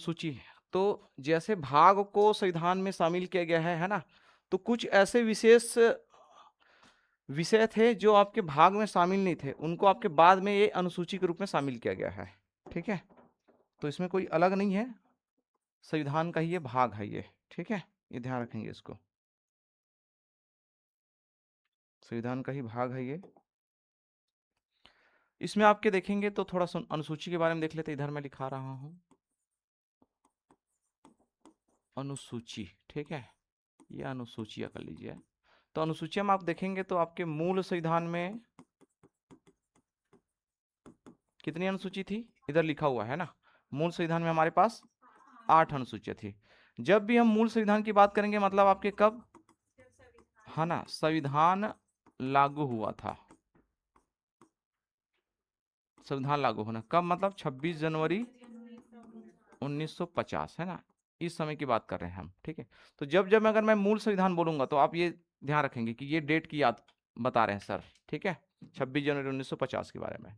सूची। तो जैसे भाग को संविधान में शामिल किया गया है ना, तो कुछ ऐसे विशेष विषय थे जो आपके भाग में शामिल नहीं थे, उनको आपके बाद में ये अनुसूची के रूप में शामिल किया गया है। ठीक है, तो इसमें कोई अलग नहीं है, संविधान का ही ये भाग है ये। ठीक है, ये ध्यान रखेंगे इसको, संविधान का ही भाग है ये। इसमें आपके देखेंगे तो थोड़ा अनुसूची के बारे में देख लेते, इधर मैं लिखा रहा हूं अनुसूची। ठीक है, ये अनुसूचियां कर लीजिए। तो अनुसूचियां में आप देखेंगे तो आपके मूल संविधान में कितनी अनुसूची थी, इधर लिखा हुआ है ना। मूल संविधान में हमारे पास 8 अनुसूचियां थी। जब भी हम मूल संविधान की बात करेंगे मतलब आपके कब, है ना, संविधान लागू हुआ था। संविधान लागू होना कब, मतलब 26 जनवरी 1950, है ना, इस समय की बात कर रहे हैं हम। ठीक है, तो जब जब अगर मैं मूल संविधान बोलूंगा तो आप ये ध्यान रखेंगे कि ये डेट की याद बता रहे हैं सर। ठीक है, 26 जनवरी 1950 के बारे में।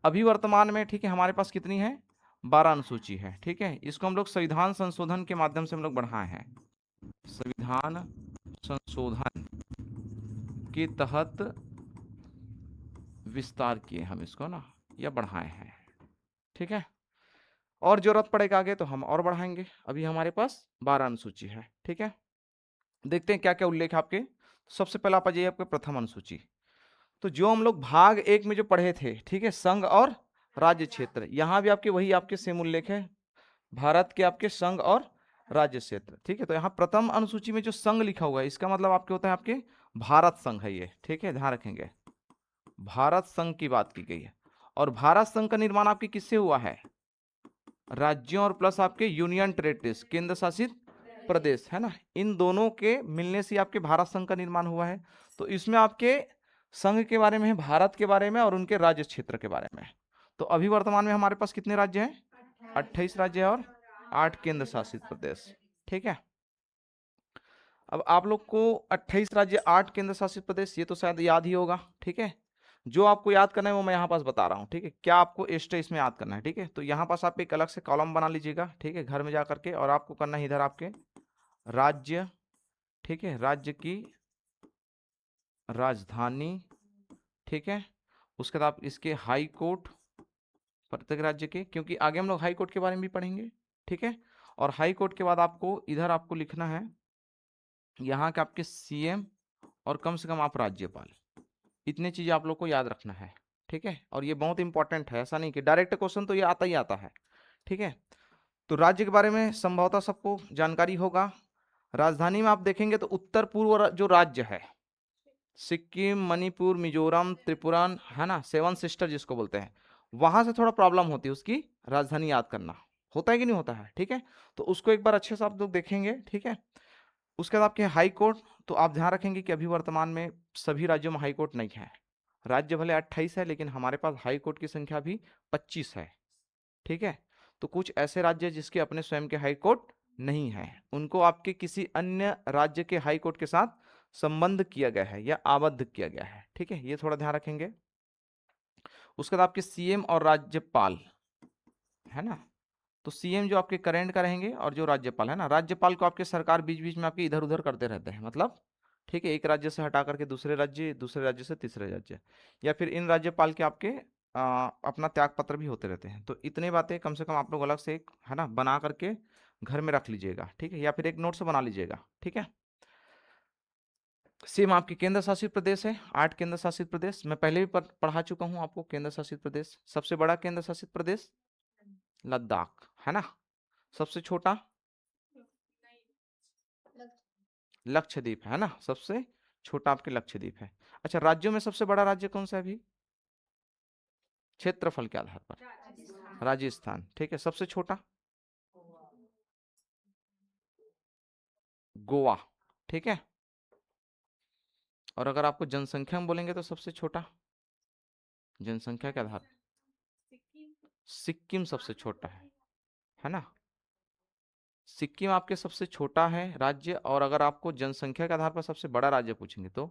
अभी वर्तमान में, ठीक है, हमारे पास कितनी है, 12 अनुसूची है। ठीक है, इसको हम लोग संविधान संशोधन के माध्यम से हम लोग बढ़ाए हैं, संविधान संशोधन के तहत विस्तार किए हम इसको ना, या बढ़ाए हैं। ठीक है, और जरूरत पड़ेगा आगे तो हम और बढ़ाएंगे। अभी हमारे पास 12 अनुसूची है। ठीक है, देखते हैं क्या क्या उल्लेख है आपके। सबसे पहला आप आ जाइए आपके प्रथम अनुसूची। तो जो हम लोग भाग 1 में जो पढ़े थे, ठीक है, संघ और राज्य क्षेत्र, यहां भी आपके वही आपके सेम उल्लेख है, भारत के आपके संघ और राज्य क्षेत्र। ठीक है, तो यहाँ प्रथम अनुसूची में जो संघ लिखा हुआ है इसका मतलब आपके होता है आपके भारत संघ है ये। ठीक है, ध्यान रखेंगे, भारत संघ की बात की गई है। और भारत संघ का निर्माण आपके किससे हुआ है, राज्यों और प्लस आपके यूनियन टेरिटरीज, केंद्र शासित प्रदेश, है ना, इन दोनों के मिलने से आपके भारत संघ का निर्माण हुआ है। तो इसमें आपके संघ के बारे में है, भारत के बारे में और उनके राज्य क्षेत्र के बारे में। तो अभी वर्तमान में हमारे पास कितने राज्य हैं, 28 राज्य और 8 केंद्र शासित प्रदेश। ठीक है, अब आप लोग को 28 राज्य 8 केंद्र शासित प्रदेश ये तो शायद याद ही होगा। ठीक है, जो आपको याद करना है वो मैं यहाँ पास बता रहा हूँ। ठीक है, क्या आपको एक्स्ट्रा इसमें याद करना है। ठीक है, तो यहाँ पास आप एक अलग से कॉलम बना लीजिएगा। ठीक है, घर में जा करके, और आपको करना है इधर आपके राज्य, ठीक है, राज्य की राजधानी। ठीक है, उसके बाद आप इसके हाई कोर्ट, प्रत्येक राज्य के, क्योंकि आगे हम लोग हाई कोर्ट के बारे में भी पढ़ेंगे। ठीक है, और हाई कोर्ट के बाद आपको इधर आपको लिखना है यहाँ के आपके सीएम, और कम से कम आप राज्यपाल। इतनी चीज आप लोग को याद रखना है। ठीक है, और ये बहुत इंपॉर्टेंट है, ऐसा नहीं कि डायरेक्ट क्वेश्चन तो ये आता ही आता है। ठीक है, तो राज्य के बारे में संभवतः सबको जानकारी होगा। राजधानी में आप देखेंगे तो उत्तर पूर्व जो राज्य है, सिक्किम, मणिपुर, मिजोरम, त्रिपुरा, है ना, सेवन सिस्टर जिसको बोलते हैं, वहां से थोड़ा प्रॉब्लम होती है उसकी राजधानी याद करना, होता है कि नहीं होता है। ठीक है, तो उसको एक बार अच्छे से आप लोग देखेंगे। ठीक है, उसके बाद आपके हाई कोर्ट, तो आप ध्यान रखेंगे कि अभी वर्तमान में सभी राज्यों में हाई कोर्ट नहीं है। राज्य भले 28 है लेकिन हमारे पास हाई कोर्ट की संख्या भी 25 है। ठीक है, तो कुछ ऐसे राज्य जिसके अपने स्वयं के हाई कोर्ट नहीं है, उनको आपके किसी अन्य राज्य के हाई कोर्ट के साथ संबंध किया गया है या आबद्ध किया गया है। ठीक है, ये थोड़ा ध्यान रखेंगे। उसके बाद आपके सीएम और राज्यपाल, है ना, तो सीएम जो आपके करेंट का रहेंगे, और जो राज्यपाल है ना, राज्यपाल को आपके सरकार बीच बीच में आपके इधर उधर करते रहते हैं, मतलब ठीक है, एक राज्य से हटा करके दूसरे राज्य, दूसरे राज्य से तीसरे राज्य, या फिर इन राज्यपाल के आपके अपना त्याग पत्र भी होते रहते हैं। तो इतनी बातें कम से कम आप लोग अलग से एक, है ना, बना करके घर में रख लीजिएगा। ठीक है, या फिर एक नोट से बना लीजिएगा। ठीक है, सेम आपके केंद्र शासित प्रदेश है, 8 केंद्र शासित प्रदेश, मैं पहले भी पढ़ा चुका हूं आपको। केंद्र शासित प्रदेश, सबसे बड़ा केंद्र शासित प्रदेश लद्दाख, है ना, सबसे छोटा लक्षद्वीप, है ना, सबसे छोटा आपके लक्षद्वीप है। अच्छा, राज्यों में सबसे बड़ा राज्य कौन सा है अभी, क्षेत्रफल के आधार पर राजस्थान। ठीक है, सबसे छोटा गोवा। ठीक है, और अगर आपको जनसंख्या में बोलेंगे तो सबसे छोटा जनसंख्या के आधार सिक्किम सबसे छोटा है ना, सिक्किम आपके सबसे छोटा है राज्य। और अगर आपको जनसंख्या के आधार पर सबसे बड़ा राज्य पूछेंगे तो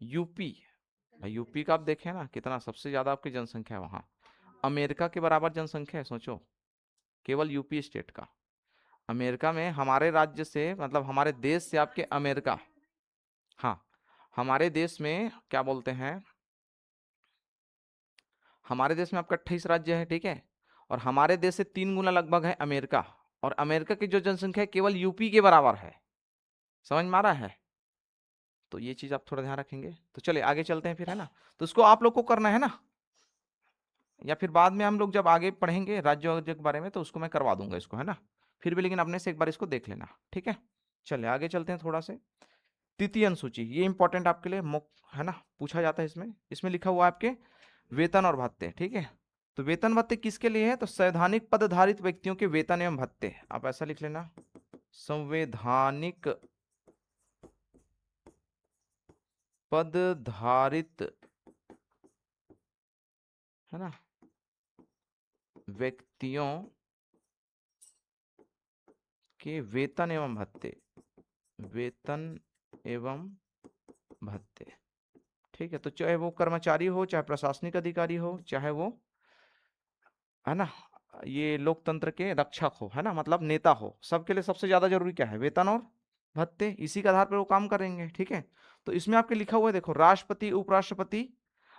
यूपी। यूपी का आप देखें ना कितना सबसे ज्यादा आपकी जनसंख्या है वहां, अमेरिका के बराबर जनसंख्या है, सोचो, केवल यूपी स्टेट का। अमेरिका में हमारे राज्य से, मतलब हमारे देश से आपके अमेरिका, हाँ, हमारे देश में क्या बोलते हैं, हमारे देश में आपका 28 राज्य है, ठीक है, और हमारे देश से 3 गुना लगभग है अमेरिका, और अमेरिका की जो जनसंख्या है केवल यूपी के बराबर है। समझ में आ रहा है? तो ये चीज आप थोड़ा ध्यान रखेंगे। तो चलिए आगे चलते हैं फिर, है ना। तो इसको आप लोग को करना है ना, या फिर बाद में हम लोग जब आगे पढ़ेंगे राज्य वाज्य के बारे में तो उसको मैं करवा दूंगा इसको, है ना। फिर भी लेकिन अपने से एक बार इसको देख लेना, ठीक है। चलिए आगे चलते हैं थोड़ा से। तृतीय अनुसूची, ये इंपॉर्टेंट आपके लिए है ना, पूछा जाता है इसमें। इसमें लिखा हुआ है आपके वेतन और भत्ते, ठीक है। तो वेतन भत्ते किसके लिए है? तो संवैधानिक पदधारित व्यक्तियों के वेतन एवं भत्ते, आप ऐसा लिख लेना, संवैधानिक पदधारित, है ना, व्यक्तियों के वेतन एवं भत्ते, वेतन एवं भत्ते, ठीक है। तो चाहे वो कर्मचारी हो, चाहे प्रशासनिक अधिकारी हो, चाहे वो, है ना, ये लोकतंत्र के रक्षक हो, है ना, मतलब नेता हो, सबके लिए सबसे ज्यादा जरूरी क्या है? वेतन और भत्ते। इसी के आधार पर वो काम करेंगे, ठीक है। तो इसमें आपके लिखा हुआ है, देखो, राष्ट्रपति, उपराष्ट्रपति,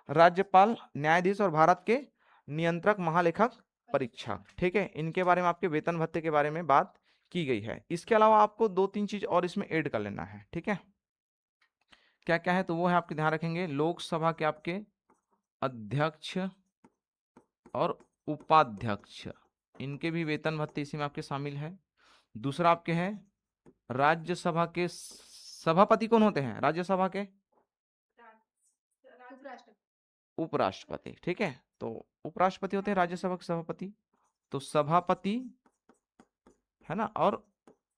राज्यपाल, न्यायाधीश और भारत के नियंत्रक महालेखक परीक्षक, ठीक है, इनके बारे में आपके वेतन भत्ते के बारे में बात की गई है। इसके अलावा आपको 2-3 चीज और इसमें ऐड कर लेना है, ठीक है। क्या क्या है? तो वो है आपके, ध्यान रखेंगे, लोकसभा के आपके अध्यक्ष और उपाध्यक्ष, इनके भी वेतन भत्ते इसी में आपके शामिल है। दूसरा आपके है राज्यसभा के सभापति, कौन होते हैं राज्यसभा के? उपराष्ट्रपति, ठीक है। तो उपराष्ट्रपति होते हैं राज्यसभा के सभापति। तो सभापति, है ना, और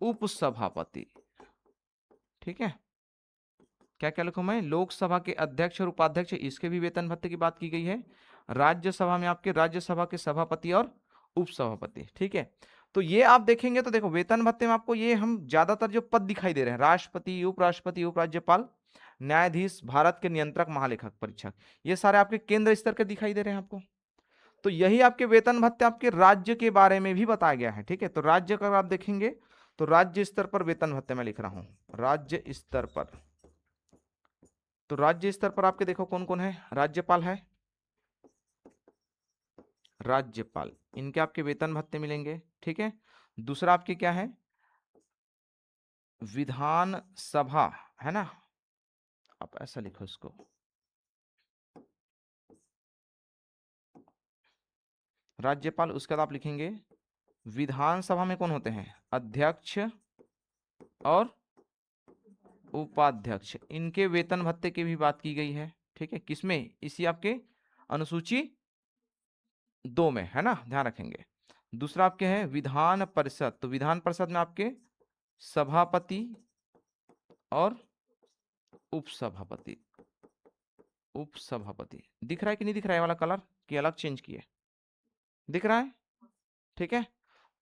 उपसभापति, ठीक है। क्या क्या लिखूं मैं? लोकसभा के अध्यक्ष और उपाध्यक्ष, इसके भी वेतन भत्ते की बात की गई है। राज्यसभा में आपके राज्यसभा के सभापति और उपसभापति, ठीक है। तो ये आप देखेंगे तो देखो, वेतन भत्ते में आपको ये हम ज्यादातर जो पद दिखाई दे रहे हैं, राष्ट्रपति, उपराष्ट्रपति, उपराज्यपाल, न्यायाधीश, भारत के नियंत्रक महालेखक परीक्षक, ये सारे आपके केंद्र स्तर के दिखाई दे रहे हैं आपको। तो यही आपके वेतन भत्ते आपके राज्य के बारे में भी बताया गया है, ठीक है। तो राज्य का आप देखेंगे तो राज्य स्तर पर वेतन भत्ते मैं लिख रहा हूं, राज्य स्तर पर। तो राज्य स्तर पर आपके देखो कौन कौन है, राज्यपाल है, राज्यपाल, इनके आपके वेतन भत्ते मिलेंगे, ठीक है। दूसरा आपके क्या है, विधान सभा, है ना, आप ऐसा लिखो इसको, राज्यपाल। उसके बाद आप लिखेंगे विधानसभा में कौन होते हैं, अध्यक्ष और उपाध्यक्ष, इनके वेतन भत्ते की भी बात की गई है, ठीक है। किसमें? इसी आपके अनुसूची 2 में, है ना, ध्यान रखेंगे। दूसरा आपके है विधान परिषद। तो विधान परिषद में आपके सभापति और उपसभापति, उपसभापति दिख रहा है कि नहीं दिख रहा है वाला कलर, कि अलग चेंज किए? दिख रहा है, ठीक है।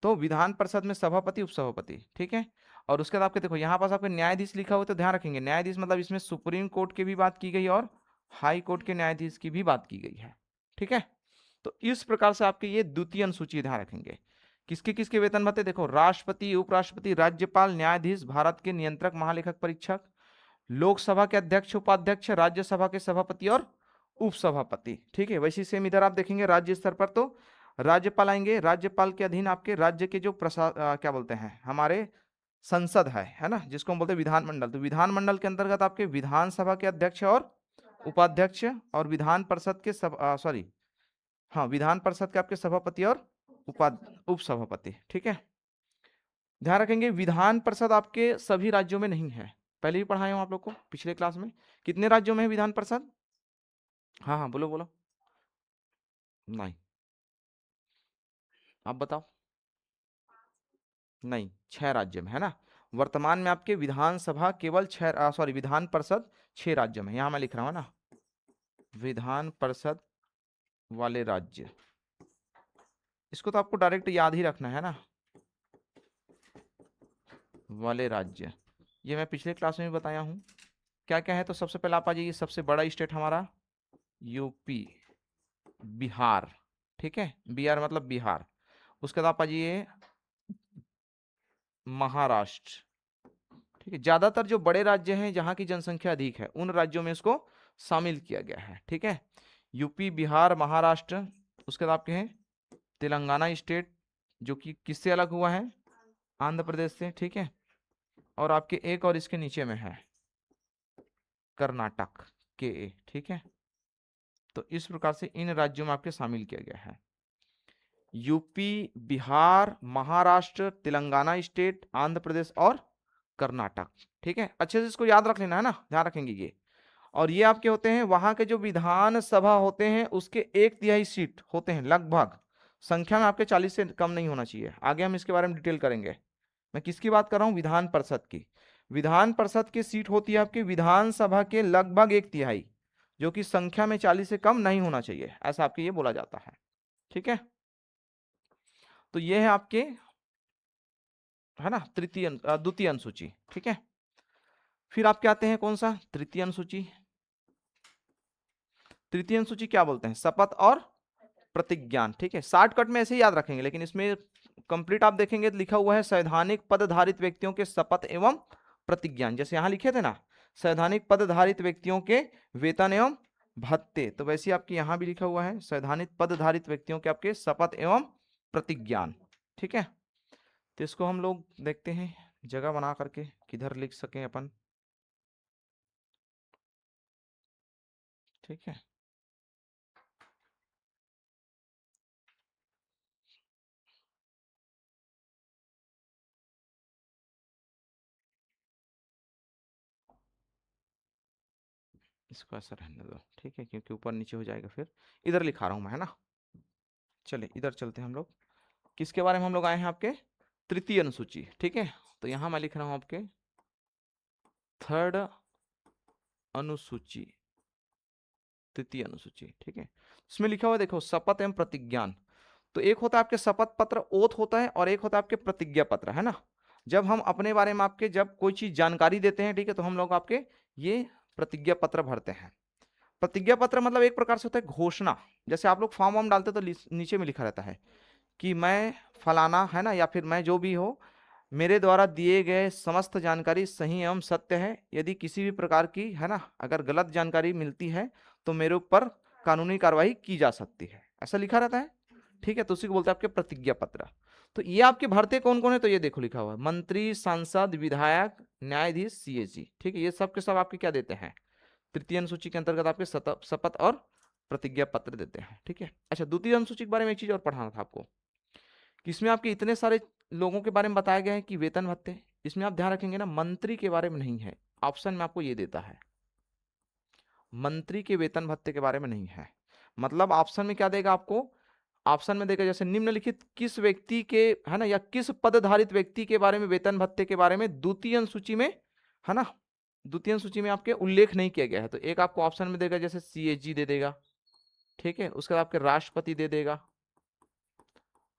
तो विधान परिषद में सभापति, उपसभापति, ठीक है। और उसके बाद आपके देखो यहाँ पास आपके न्यायाधीश लिखा हुआ, तो ध्यान रखेंगे, न्यायाधीश मतलब इसमें सुप्रीम कोर्ट की भी बात की गई और हाई कोर्ट के न्यायाधीश की भी बात की गई है, ठीक है। तो इस प्रकार से आपके ये द्वितीय अनुसूची, ध्यान रखेंगे, किसके किसके वेतन भत्ते, देखो, राष्ट्रपति, उपराष्ट्रपति, राज्यपाल, न्यायाधीश, भारत के नियंत्रक महालेखक परीक्षक, लोकसभा के अध्यक्ष, उपाध्यक्ष, राज्यसभा के सभापति और उपसभापति, ठीक है। वैसे सेम इधर आप देखेंगे राज्य स्तर पर, तो राज्यपाल आएंगे, राज्यपाल के अधीन आपके राज्य के जो क्या बोलते हैं, हमारे संसद है ना, जिसको हम बोलते हैं विधानमंडल। तो विधानमंडल के अंतर्गत आपके विधानसभा के अध्यक्ष और उपाध्यक्ष, और विधान परिषद के सॉरी, हाँ, विधान परिषद के आपके सभापति और उपसभापति, ठीक है। ध्यान रखेंगे विधान परिषद आपके सभी राज्यों में नहीं है, पहले ही पढ़ाया हूं आप लोग को पिछले क्लास में। कितने राज्यों में है विधान परिषद? हाँ हाँ, बोलो बोलो। नहीं, आप बताओ। नहीं, 6 राज्य में, है ना। वर्तमान में आपके विधानसभा केवल 6, सॉरी, विधान परिषद 6 राज्यों में, यहां मैं लिख रहा हूं ना, विधान परिषद वाले राज्य, इसको तो आपको डायरेक्ट याद ही रखना है ना, वाले राज्य, ये मैं पिछले क्लास में भी बताया हूं। क्या क्या है? तो सबसे पहले आप आ जाइए, सबसे बड़ा स्टेट हमारा यूपी, बिहार, ठीक है, बिहार मतलब बिहार। उसके बाद आप आ जाइए महाराष्ट्र। ठीक है, ज्यादातर जो बड़े राज्य हैं जहां की जनसंख्या अधिक है उन राज्यों में इसको शामिल किया गया है। ठीक है, यूपी, बिहार, महाराष्ट्र। उसके बाद आपके हैं तेलंगाना स्टेट, जो कि किससे अलग हुआ है, आंध्र प्रदेश से। ठीक है, और आपके एक और इसके नीचे में है कर्नाटक के। ठीक है, तो इस प्रकार से इन राज्यों में आपके शामिल किया गया है, यूपी, बिहार, महाराष्ट्र, तेलंगाना स्टेट, आंध्र प्रदेश और कर्नाटक। ठीक है, अच्छे से इसको याद रख लेना है ना, ध्यान रखेंगे ये। और ये आपके होते हैं वहां के जो विधान सभा होते हैं उसके 1/3 सीट होते हैं लगभग, संख्या में आपके 40 से कम नहीं होना चाहिए। आगे हम इसके बारे में डिटेल करेंगे। मैं किसकी बात कर रहा हूं, विधान परिषद की। विधान परिषद की सीट होती है आपकी विधानसभा के लगभग 1/3, जो कि संख्या में 40 से कम नहीं होना चाहिए, ऐसा आपके ये बोला जाता है। ठीक है, तो ये है आपके, है ना, द्वितीय अनुसूची। ठीक है, फिर आपके आते हैं कौन सा, तृतीय अनुसूची। तृतीय अनुसूची क्या बोलते हैं, शपथ और प्रतिज्ञान। ठीक है, शॉर्टकट में ऐसे ही याद रखेंगे, लेकिन इसमें कंप्लीट आप देखेंगे तो लिखा हुआ है संवैधानिक पदधारित व्यक्तियों के शपथ एवं प्रतिज्ञान। जैसे यहां लिखे थे ना, संवैधानिक पदधारित व्यक्तियों के वेतन एवं भत्ते, तो वैसे ही आपके यहां भी लिखा हुआ है संवैधानिक पदधारित व्यक्तियों के आपके शपथ एवं प्रतिज्ञान। ठीक है, तो इसको हम लोग देखते हैं जगह बना करके किधर लिख सकें अपन। ठीक है, इसको ऐसा रहने दो। ठीक है, क्योंकि ऊपर नीचे हो जाएगा फिर। इधर लिखा रहा हूं मैं, है ना। चलिए इधर चलते हैं हम लोग। किसके बारे में हम लोग आए हैं, आपके तृतीय अनुसूची। ठीक है, तो यहां मैं लिख रहा हूं आपके थर्ड अनुसूची, तृतीय अनुसूची। ठीक है, इसमें लिखा हुआ है देखो, शपथ एवं प्रतिज्ञान। तो एक होता है आपके शपथ पत्र, ओथ होता है, और एक होता है आपके प्रतिज्ञा पत्र, है ना। जब हम अपने बारे में आपके जब कोई चीज जानकारी देते हैं, ठीक है, तो हम लोग आपके ये प्रतिज्ञा पत्र भरते हैं। प्रतिज्ञा पत्र मतलब एक प्रकार से होता है घोषणा। जैसे आप लोग फॉर्म वॉर्म डालते तो नीचे में लिखा रहता है कि मैं फलाना, है ना, या फिर मैं जो भी हो, मेरे द्वारा दिए गए समस्त जानकारी सही एवं सत्य है। यदि किसी भी प्रकार की, है ना, अगर गलत जानकारी मिलती है तो मेरे ऊपर कानूनी कार्रवाई की जा सकती है, ऐसा लिखा रहता है। ठीक है, तो उसी को बोलते हैं आपके प्रतिज्ञा पत्र। तो ये आपके भरते कौन कौन है, तो ये देखो लिखा हुआ है मंत्री, सांसद, विधायक, न्यायाधीश, सीएजी। ठीक है, ये सब के सब आपके क्या देते हैं, तृतीय अनुसूची के अंतर्गत आपके शपथ और प्रतिज्ञा पत्र देते हैं। ठीक है, अच्छा, द्वितीय अनुसूची के बारे में एक चीज और पढ़ाना था आपको, कि इसमें आपके इतने सारे लोगों के बारे में बताया गया है कि वेतन भत्ते, इसमें आप ध्यान रखेंगे ना, मंत्री के बारे में नहीं है। ऑप्शन में आपको ये देता है मंत्री के वेतन भत्ते के बारे में नहीं है। मतलब ऑप्शन में क्या देगा आपको, ऑप्शन में देगा जैसे निम्नलिखित किस व्यक्ति के, है ना, या किस पदधारित व्यक्ति के बारे में वेतन भत्ते के बारे में द्वितीय अनुसूची में, है ना, द्वितीय सूची में आपके उल्लेख नहीं किया गया है। तो एक आपको ऑप्शन में देगा जैसे सीएजी दे देगा। ठीक है, उसके बाद आपके राष्ट्रपति दे देगा,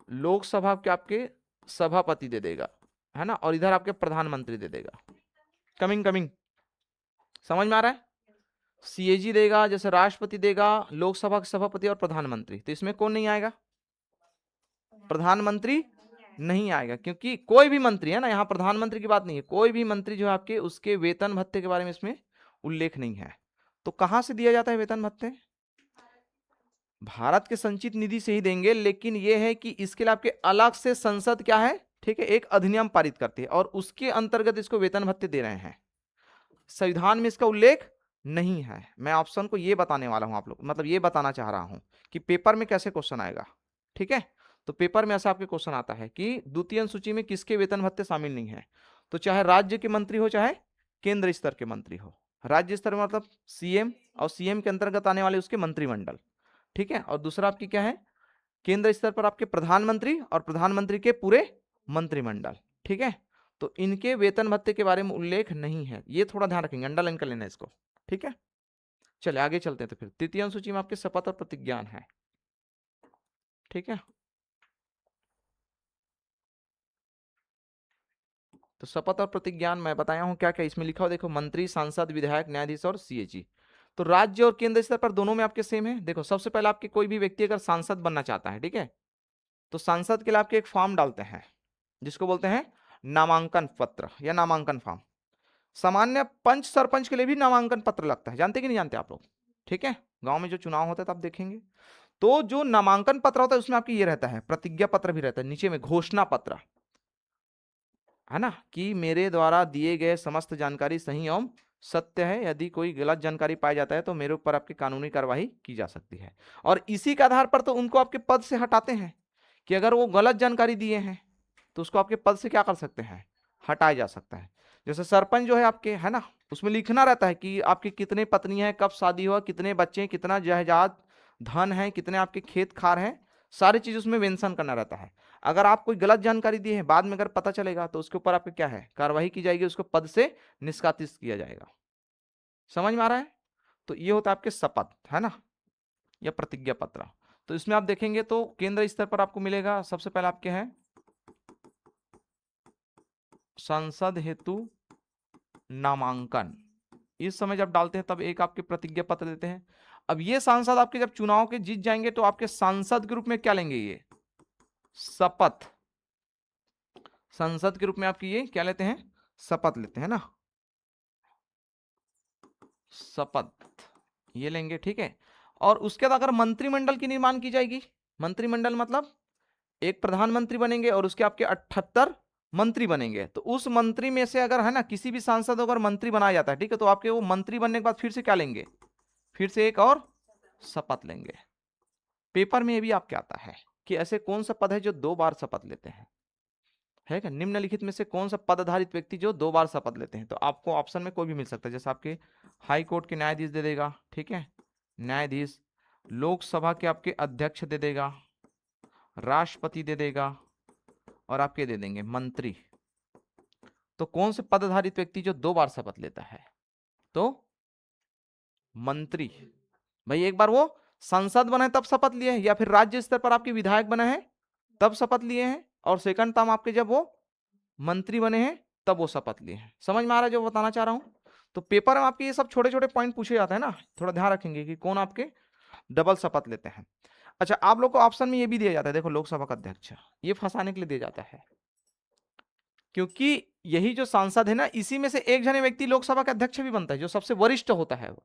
लोकसभा के आपके सभापति दे देगा, है ना, और इधर आपके प्रधानमंत्री दे देगा। कमिंग कमिंग, समझ में आ रहा है। सीएजी देगा, जैसे राष्ट्रपति देगा, लोकसभा के सभापति और प्रधानमंत्री। तो इसमें कौन नहीं आएगा, प्रधानमंत्री नहीं आएगा, क्योंकि कोई भी मंत्री, है ना, यहाँ प्रधानमंत्री की बात नहीं है, कोई भी मंत्री जो है आपके, उसके वेतन भत्ते के बारे में इसमें उल्लेख नहीं है। तो कहां से दिया जाता है वेतन भत्ते, भारत के संचित निधि से ही देंगे, लेकिन यह है कि इसके लिए आपके अलग से संसद क्या है, ठीक है, एक अधिनियम पारित करती है और उसके अंतर्गत इसको वेतन भत्ते दे रहे हैं। संविधान में इसका उल्लेख नहीं है। मैं ऑप्शन को ये बताने वाला हूं आप लोग, मतलब ये बताना चाह रहा हूं कि पेपर में कैसे क्वेश्चन आएगा। ठीक है, तो पेपर में ऐसा आपके क्वेश्चन आता है कि द्वितीय सूची में किसके वेतन भत्ते शामिल नहीं है। तो चाहे राज्य के मंत्री हो, चाहे केंद्र स्तर के मंत्री हो। राज्य स्तर में मतलब सीएम, और सीएम के अंतर्गत आने वाले उसके मंत्रिमंडल। ठीक है, और दूसरा आपकी क्या है, केंद्र स्तर पर आपके प्रधानमंत्री और प्रधानमंत्री के पूरे मंत्रिमंडल। ठीक है, तो इनके वेतन भत्ते के बारे में उल्लेख नहीं है, ये थोड़ा ध्यान रखेंगे, अंडरलाइन कर लेना इसको। ठीक है, चलिए आगे चलते हैं। तो फिर तृतीय अनुसूची में आपके शपथ और प्रतिज्ञान है। ठीक है, तो शपथ और प्रतिज्ञान मैं बताया हूं क्या क्या इसमें लिखा हो, देखो मंत्री, सांसद, विधायक, न्यायाधीश और सीएजी। तो राज्य और केंद्र स्तर पर दोनों में आपके सेम है। देखो सबसे पहले आपके कोई भी व्यक्ति अगर सांसद बनना चाहता है, ठीक है, तो सांसद के लिए आपके एक फॉर्म डालते हैं जिसको बोलते हैं नामांकन पत्र या नामांकन फॉर्म। सामान्य पंच सरपंच के लिए भी नामांकन पत्र लगता है, जानते कि नहीं जानते आप लोग? ठीक है, गांव में जो चुनाव होता है तब देखेंगे। तो जो नामांकन पत्र होता है उसमें आपकी ये रहता है, प्रतिज्ञा पत्र भी रहता है, नीचे में घोषणा पत्र, है ना, कि मेरे द्वारा दिए गए समस्त जानकारी सही एवं सत्य है, यदि कोई गलत जानकारी पाया जाता है तो मेरे ऊपर आपकी कानूनी कार्रवाई की जा सकती है। और इसी के आधार पर तो उनको आपके पद से हटाते हैं, कि अगर वो गलत जानकारी दिए हैं तो उसको आपके पद से क्या कर सकते हैं, हटाया जा सकता है। जैसे सरपंच जो है आपके, है ना, उसमें लिखना रहता है कि आपकी कितने पत्नी है, कब शादी हुआ, कितने बच्चे, कितना जायदाद धन है, कितने आपके खेत खार हैं, सारी चीज उसमें मेंशन करना रहता है। अगर आप कोई गलत जानकारी दी है, बाद में अगर पता चलेगा तो उसके ऊपर आपके क्या है, कार्रवाई की जाएगी, उसको पद से निष्कासित किया जाएगा। समझ में आ रहा है? तो ये होता है आपके शपथ, है ना, या प्रतिज्ञा पत्र। तो इसमें आप देखेंगे तो केंद्र स्तर पर आपको मिलेगा, सबसे पहले आपके हैं संसद हेतु नामांकन। इस समय जब डालते हैं तब एक आपके प्रतिज्ञा पत्र देते हैं। अब ये सांसद आपके जब चुनाव के जीत जाएंगे तो आपके सांसद के रूप में क्या लेंगे, ये शपथ। संसद के रूप में आपकी ये क्या लेते हैं, शपथ लेते हैं ना, शपथ ये लेंगे, ठीक है। और उसके बाद अगर मंत्रिमंडल की निर्माण की जाएगी, मंत्रिमंडल मतलब एक प्रधानमंत्री बनेंगे और उसके आपके 78 मंत्री बनेंगे, तो उस मंत्री में से अगर, है ना, किसी भी सांसद को अगर मंत्री बनाया जाता है, ठीक है, तो आपके वो मंत्री बनने के बाद फिर से क्या लेंगे, फिर से एक और शपथ लेंगे। पेपर में ये भी आपके आता है कि ऐसे कौन सा पद है जो 2 बार शपथ लेते हैं, है क्या, निम्नलिखित में से कौन सा पदाधारित व्यक्ति जो 2 बार शपथ लेते हैं। तो आपको ऑप्शन में कोई भी मिल सकता है, जैसे आपके हाई कोर्ट के न्यायाधीश दे देगा, ठीक है, न्यायाधीश, लोकसभा के आपके अध्यक्ष दे देगा, राष्ट्रपति दे देगा, और आपके दे देंगे मंत्री। तो कौन से पदधारित व्यक्ति जो 2 बार शपथ लेता है, तो मंत्री। भाई एक बार वो संसद बने तब शपथ लिए हैं, या फिर राज्य स्तर पर आपके विधायक बने हैं तब शपथ लिए हैं, और सेकंड टाइम आपके जब वो मंत्री बने हैं तब वो शपथ लिए हैं। समझ में आ रहा है जो बताना चाह रहा हूं? तो पेपर में आपके ये सब छोटे छोटे पॉइंट पूछे जाते हैं ना, थोड़ा ध्यान रखेंगे कि कौन आपके डबल शपथ लेते हैं। अच्छा, आप लोग को ऑप्शन में ये भी दिया जाता है, देखो लोकसभा का अध्यक्ष, ये फंसाने के लिए दिया जाता है, क्योंकि यही जो सांसद है ना, इसी में से एक जने व्यक्ति लोकसभा का अध्यक्ष भी बनता है, जो सबसे वरिष्ठ होता है वो।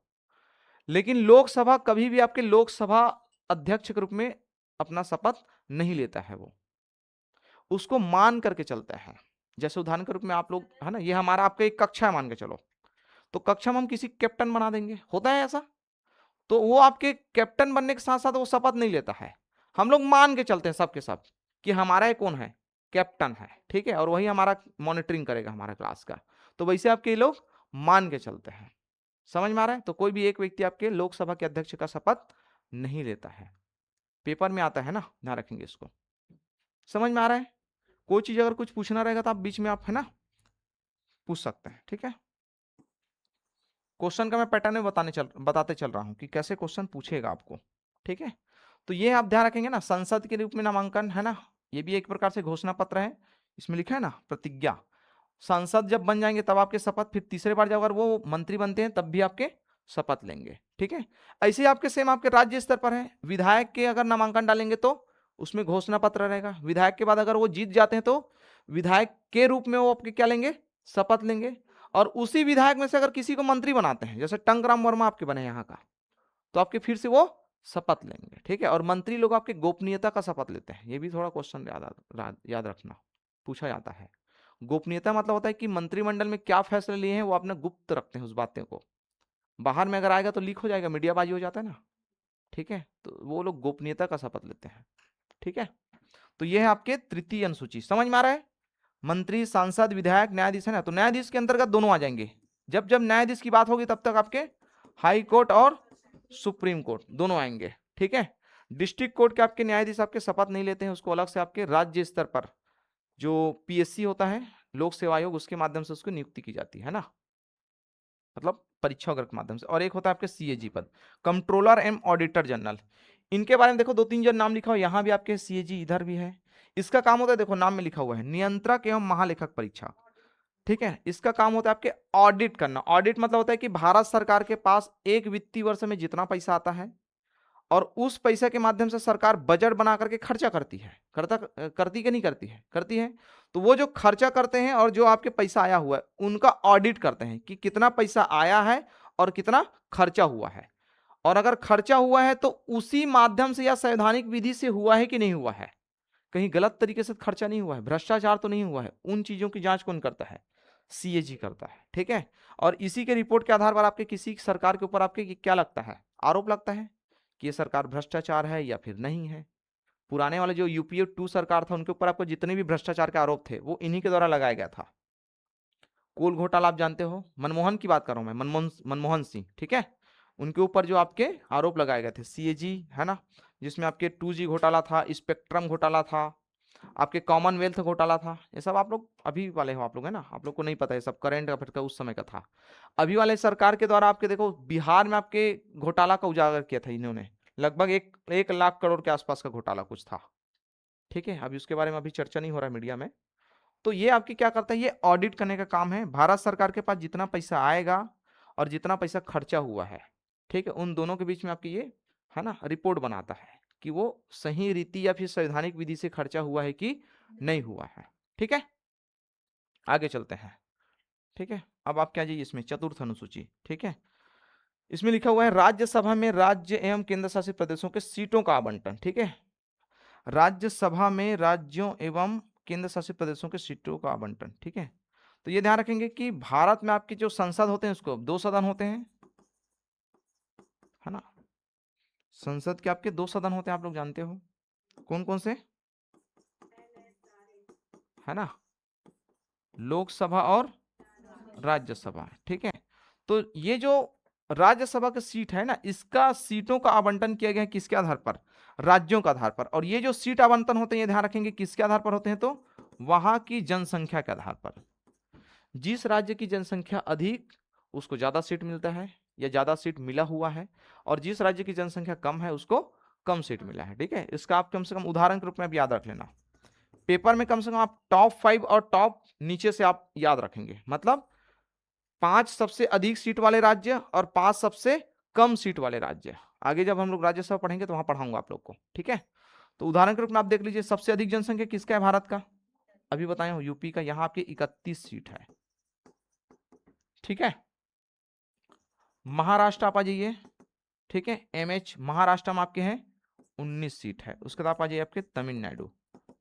लेकिन लोकसभा कभी भी आपके लोकसभा अध्यक्ष के रूप में अपना शपथ नहीं लेता है, वो उसको मान करके चलता है। जैसे उदाहरण के रूप में आप लोग, है ना, ये हमारा आपका एक कक्षा है मान के चलो, तो कक्षा में हम किसी कैप्टन बना देंगे, होता है ऐसा, तो वो आपके कैप्टन बनने के साथ साथ वो शपथ नहीं लेता है, हम लोग मान के चलते हैं सब के सब कि हमारा ये कौन है, कैप्टन है, ठीक है, और वही हमारा मॉनिटरिंग करेगा हमारा क्लास का। तो वैसे आपके लोग मान के चलते हैं। समझ में आ रहा है? तो कोई भी एक व्यक्ति आपके लोकसभा के अध्यक्ष का शपथ नहीं लेता है, पेपर में आता है ना, ध्यान रखेंगे इसको। समझ में आ रहा है? कोई चीज अगर कुछ पूछना रहेगा तो आप बीच में आप, है ना, पूछ सकते हैं, ठीक है। क्वेश्चन का मैं पैटर्न में बताते चल रहा हूं कि कैसे क्वेश्चन पूछेगा आपको, ठीक है। तो ये आप ध्यान रखेंगे ना, संसद के रूप में नामांकन, है ना, ये भी एक प्रकार से घोषणा पत्र है, इसमें लिखा है ना प्रतिज्ञा। सांसद जब बन जाएंगे तब आपके शपथ, फिर तीसरे बार जब अगर वो मंत्री बनते हैं तब भी आपके शपथ लेंगे, ठीक है। ऐसे ही आपके सेम आपके राज्य स्तर पर है, विधायक के अगर नामांकन डालेंगे तो उसमें घोषणा पत्र रहेगा। विधायक के बाद अगर वो जीत जाते हैं तो विधायक के रूप में वो आपके क्या लेंगे, शपथ लेंगे। और उसी विधायक में से अगर किसी को मंत्री बनाते हैं, जैसे टंकराम वर्मा आपके बने यहाँ का, तो आपके फिर से वो शपथ लेंगे, ठीक है। और मंत्री लोग आपके गोपनीयता का शपथ लेते हैं, ये भी थोड़ा क्वेश्चन याद रखना, पूछा जाता है। गोपनीयता मतलब होता है कि मंत्रिमंडल में क्या फैसले लिए हैं वो अपने गुप्त रखते हैं, उस बातें को बाहर में अगर आएगा तो लीक हो जाएगा, मीडियाबाजी हो जाता है ना, ठीक है। तो वो लोग गोपनीयता का शपथ लेते हैं, ठीक है। तो ये है आपके तृतीय अनुसूची। समझ में आ रहा है? मंत्री, सांसद, विधायक, न्यायाधीश, है ना, तो न्यायाधीश के अंतर्गत दोनों आ जाएंगे। जब जब न्यायाधीश की बात होगी तब तक आपके हाई कोर्ट और सुप्रीम कोर्ट दोनों आएंगे, ठीक है। डिस्ट्रिक्ट कोर्ट के आपके न्यायाधीश आपके शपथ नहीं लेते हैं, उसको अलग से आपके राज्य स्तर पर जो पीएससी होता है, लोक सेवा आयोग, उसके माध्यम से उसको नियुक्ति की जाती है ना, मतलब परीक्षा वगैरह के माध्यम से। और एक होता है आपके सीएजी पद, कंट्रोलर एंड ऑडिटर जनरल। इनके बारे में देखो 2-3 जन नाम लिखा हो, यहाँ भी आपके सीएजी इधर भी है। इसका काम होता है, देखो नाम में लिखा हुआ है, नियंत्रक एवं महालेखक परीक्षा, ठीक है, इसका काम होता है आपके ऑडिट करना। ऑडिट मतलब होता है कि भारत सरकार के पास एक वित्तीय वर्ष में जितना पैसा आता है और उस पैसे के माध्यम से सरकार बजट बना करके खर्चा करती है, करती कि नहीं करती है, करती है। तो वो जो खर्चा करते हैं और जो आपके पैसा आया हुआ है उनका ऑडिट करते हैं कि कितना पैसा आया है और कितना खर्चा हुआ है। और अगर खर्चा हुआ है तो उसी माध्यम से या संवैधानिक विधि से हुआ है कि नहीं हुआ है, कहीं गलत तरीके से खर्चा नहीं हुआ है, भ्रष्टाचार तो नहीं हुआ है, उन चीजों की जांच कौन करता है, सीएजी करता है। ठीक है, और इसी के रिपोर्ट के आधार पर आपके किसी सरकार के ऊपर आपके क्या लगता है, आरोप लगता है कि ये सरकार भ्रष्टाचार है या फिर नहीं है। पुराने वाले जो यूपीए 2 सरकार था उनके ऊपर आपको जितने भी भ्रष्टाचार के आरोप थे वो इन्हीं के द्वारा लगाया गया था। कोल घोटाला आप जानते हो, मनमोहन की बात कर रहा हूं मैं, मनमोहन सिंह, ठीक है, उनके ऊपर जो आपके आरोप लगाए गए थे, सीएजी है ना, जिसमें आपके 2G घोटाला था, स्पेक्ट्रम घोटाला था, आपके कॉमनवेल्थ घोटाला था। ये सब आप लोग अभी वाले हो, आप लोग है ना, आप लोग को नहीं पता है सब करंट अफेयर का उस समय का था। अभी वाले सरकार के द्वारा आपके देखो बिहार में आपके घोटाला का उजागर किया था इन्होंने, लगभग 1 लाख करोड़ के आसपास का घोटाला कुछ था। ठीक है, अभी उसके बारे में अभी चर्चा नहीं हो रहा है मीडिया में। तो ये आपकी क्या करता है, ये ऑडिट करने का काम है। भारत सरकार के पास जितना पैसा आएगा और जितना पैसा खर्चा हुआ है, ठीक है, उन दोनों के बीच में आपकी ये है ना रिपोर्ट बनाता है कि वो सही रीति या फिर संवैधानिक विधि से खर्चा हुआ है कि नहीं हुआ है। ठीक है, आगे चलते हैं। ठीक है, अब आप क्या जाइए इसमें चतुर्थ अनुसूची। ठीक है, इसमें लिखा हुआ है राज्यसभा में राज्य एवं केंद्र शासित प्रदेशों के सीटों का आवंटन। ठीक है, राज्यसभा में राज्यों एवं केंद्र शासित प्रदेशों के सीटों का आवंटन। ठीक है, तो ये ध्यान रखेंगे कि भारत में आपके जो संसद होते हैं उसको 2 सदन होते हैं, है ना, संसद के आपके 2 सदन होते हैं, आप लोग जानते हो कौन कौन से, है ना, लोकसभा और राज्यसभा। ठीक है, तो ये जो राज्यसभा की सीट है ना, इसका सीटों का आवंटन किया गया है किसके आधार पर, राज्यों के आधार पर। और ये जो सीट आवंटन होते हैं ये ध्यान रखेंगे किसके आधार पर होते हैं, तो वहां की जनसंख्या के आधार पर। जिस राज्य की जनसंख्या अधिक उसको ज्यादा सीट मिलता है या ज्यादा सीट मिला हुआ है, और जिस राज्य की जनसंख्या कम है उसको कम सीट मिला है। ठीक है, इसका आप कम से कम उदाहरण के रूप में आप याद रख लेना, पेपर में कम से कम आप टॉप 5 और टॉप नीचे से आप याद रखेंगे, मतलब 5 सबसे अधिक सीट वाले राज्य और 5 सबसे कम सीट वाले राज्य। आगे जब हम लोग राज्यसभा पढ़ेंगे तो वहां पढ़ाऊंगा आप लोग को। ठीक है, तो उदाहरण के रूप में आप देख लीजिए, सबसे अधिक जनसंख्या किसका है भारत का, अभी बताया हूं यूपी का, यहां आपकी 31 सीट है। ठीक है, महाराष्ट्र आप आ जाइए। ठीक है, एमएच महाराष्ट्र में आपके हैं 19 सीट है। उसके बाद आप आ जाइए आपके तमिलनाडु,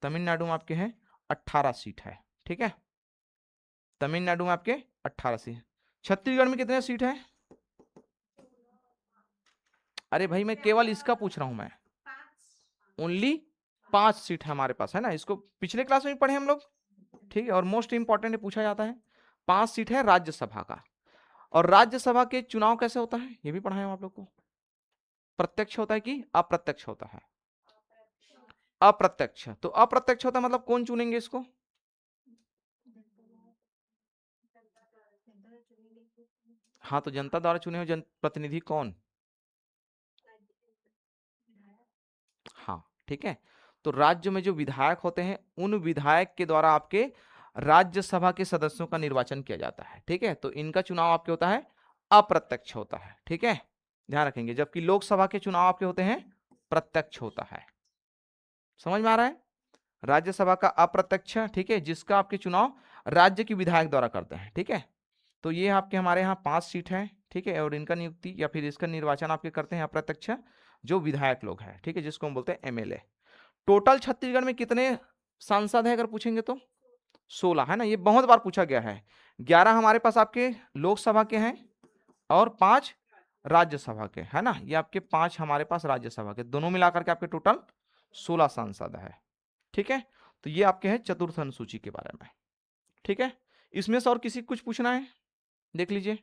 तमिलनाडु में आपके हैं 18 सीट है। ठीक है, तमिलनाडु में आपके 18 सीट। छत्तीसगढ़ में कितने सीट है, अरे भाई मैं केवल इसका पूछ रहा हूं मैं, ओनली 5 सीट है हमारे पास, है ना, इसको पिछले क्लास में भी पढ़े हम लोग। ठीक है, और मोस्ट इंपॉर्टेंट पूछा जाता है, 5 सीट है राज्यसभा का। और राज्यसभा के चुनाव कैसे होता है ये भी पढ़ाए हम आप लोग को, प्रत्यक्ष होता है कि अप्रत्यक्ष होता है, अप्रत्यक्ष। तो अप्रत्यक्ष होता है मतलब कौन चुनेंगे इसको, हाँ, तो जनता द्वारा चुने हुए जनप्रतिनिधि कौन, हाँ, ठीक है, तो राज्य में जो विधायक होते हैं उन विधायक के द्वारा आपके राज्यसभा के सदस्यों का निर्वाचन किया जाता है। ठीक है, तो इनका चुनाव आपके होता है अप्रत्यक्ष होता है। ठीक है, ध्यान रखेंगे, जबकि लोकसभा के चुनाव आपके होते हैं प्रत्यक्ष होता है। समझ में आ रहा है, राज्यसभा का अप्रत्यक्ष, ठीक है, जिसका आपके चुनाव राज्य के विधायक द्वारा करते हैं। ठीक है, तो ये आपके हमारे यहाँ 5 सीट है। ठीक है, और इनका नियुक्ति या फिर इसका निर्वाचन आपके करते हैं अप्रत्यक्ष जो विधायक लोग हैं। ठीक है, जिसको हम बोलते हैं एमएलए। टोटल छत्तीसगढ़ में कितने सांसद है अगर पूछेंगे तो 16, है ना, ये बहुत बार पूछा गया है। 11 हमारे पास आपके लोकसभा के हैं और 5 राज्यसभा के, है ना, ये आपके 5 हमारे पास राज्यसभा के, दोनों मिलाकर के आपके टोटल 16 सांसद है। ठीक है, तो ये आपके हैं चतुर्थ अनुसूची के बारे में। ठीक है, इसमें से और किसी को कुछ पूछना है देख लीजिए।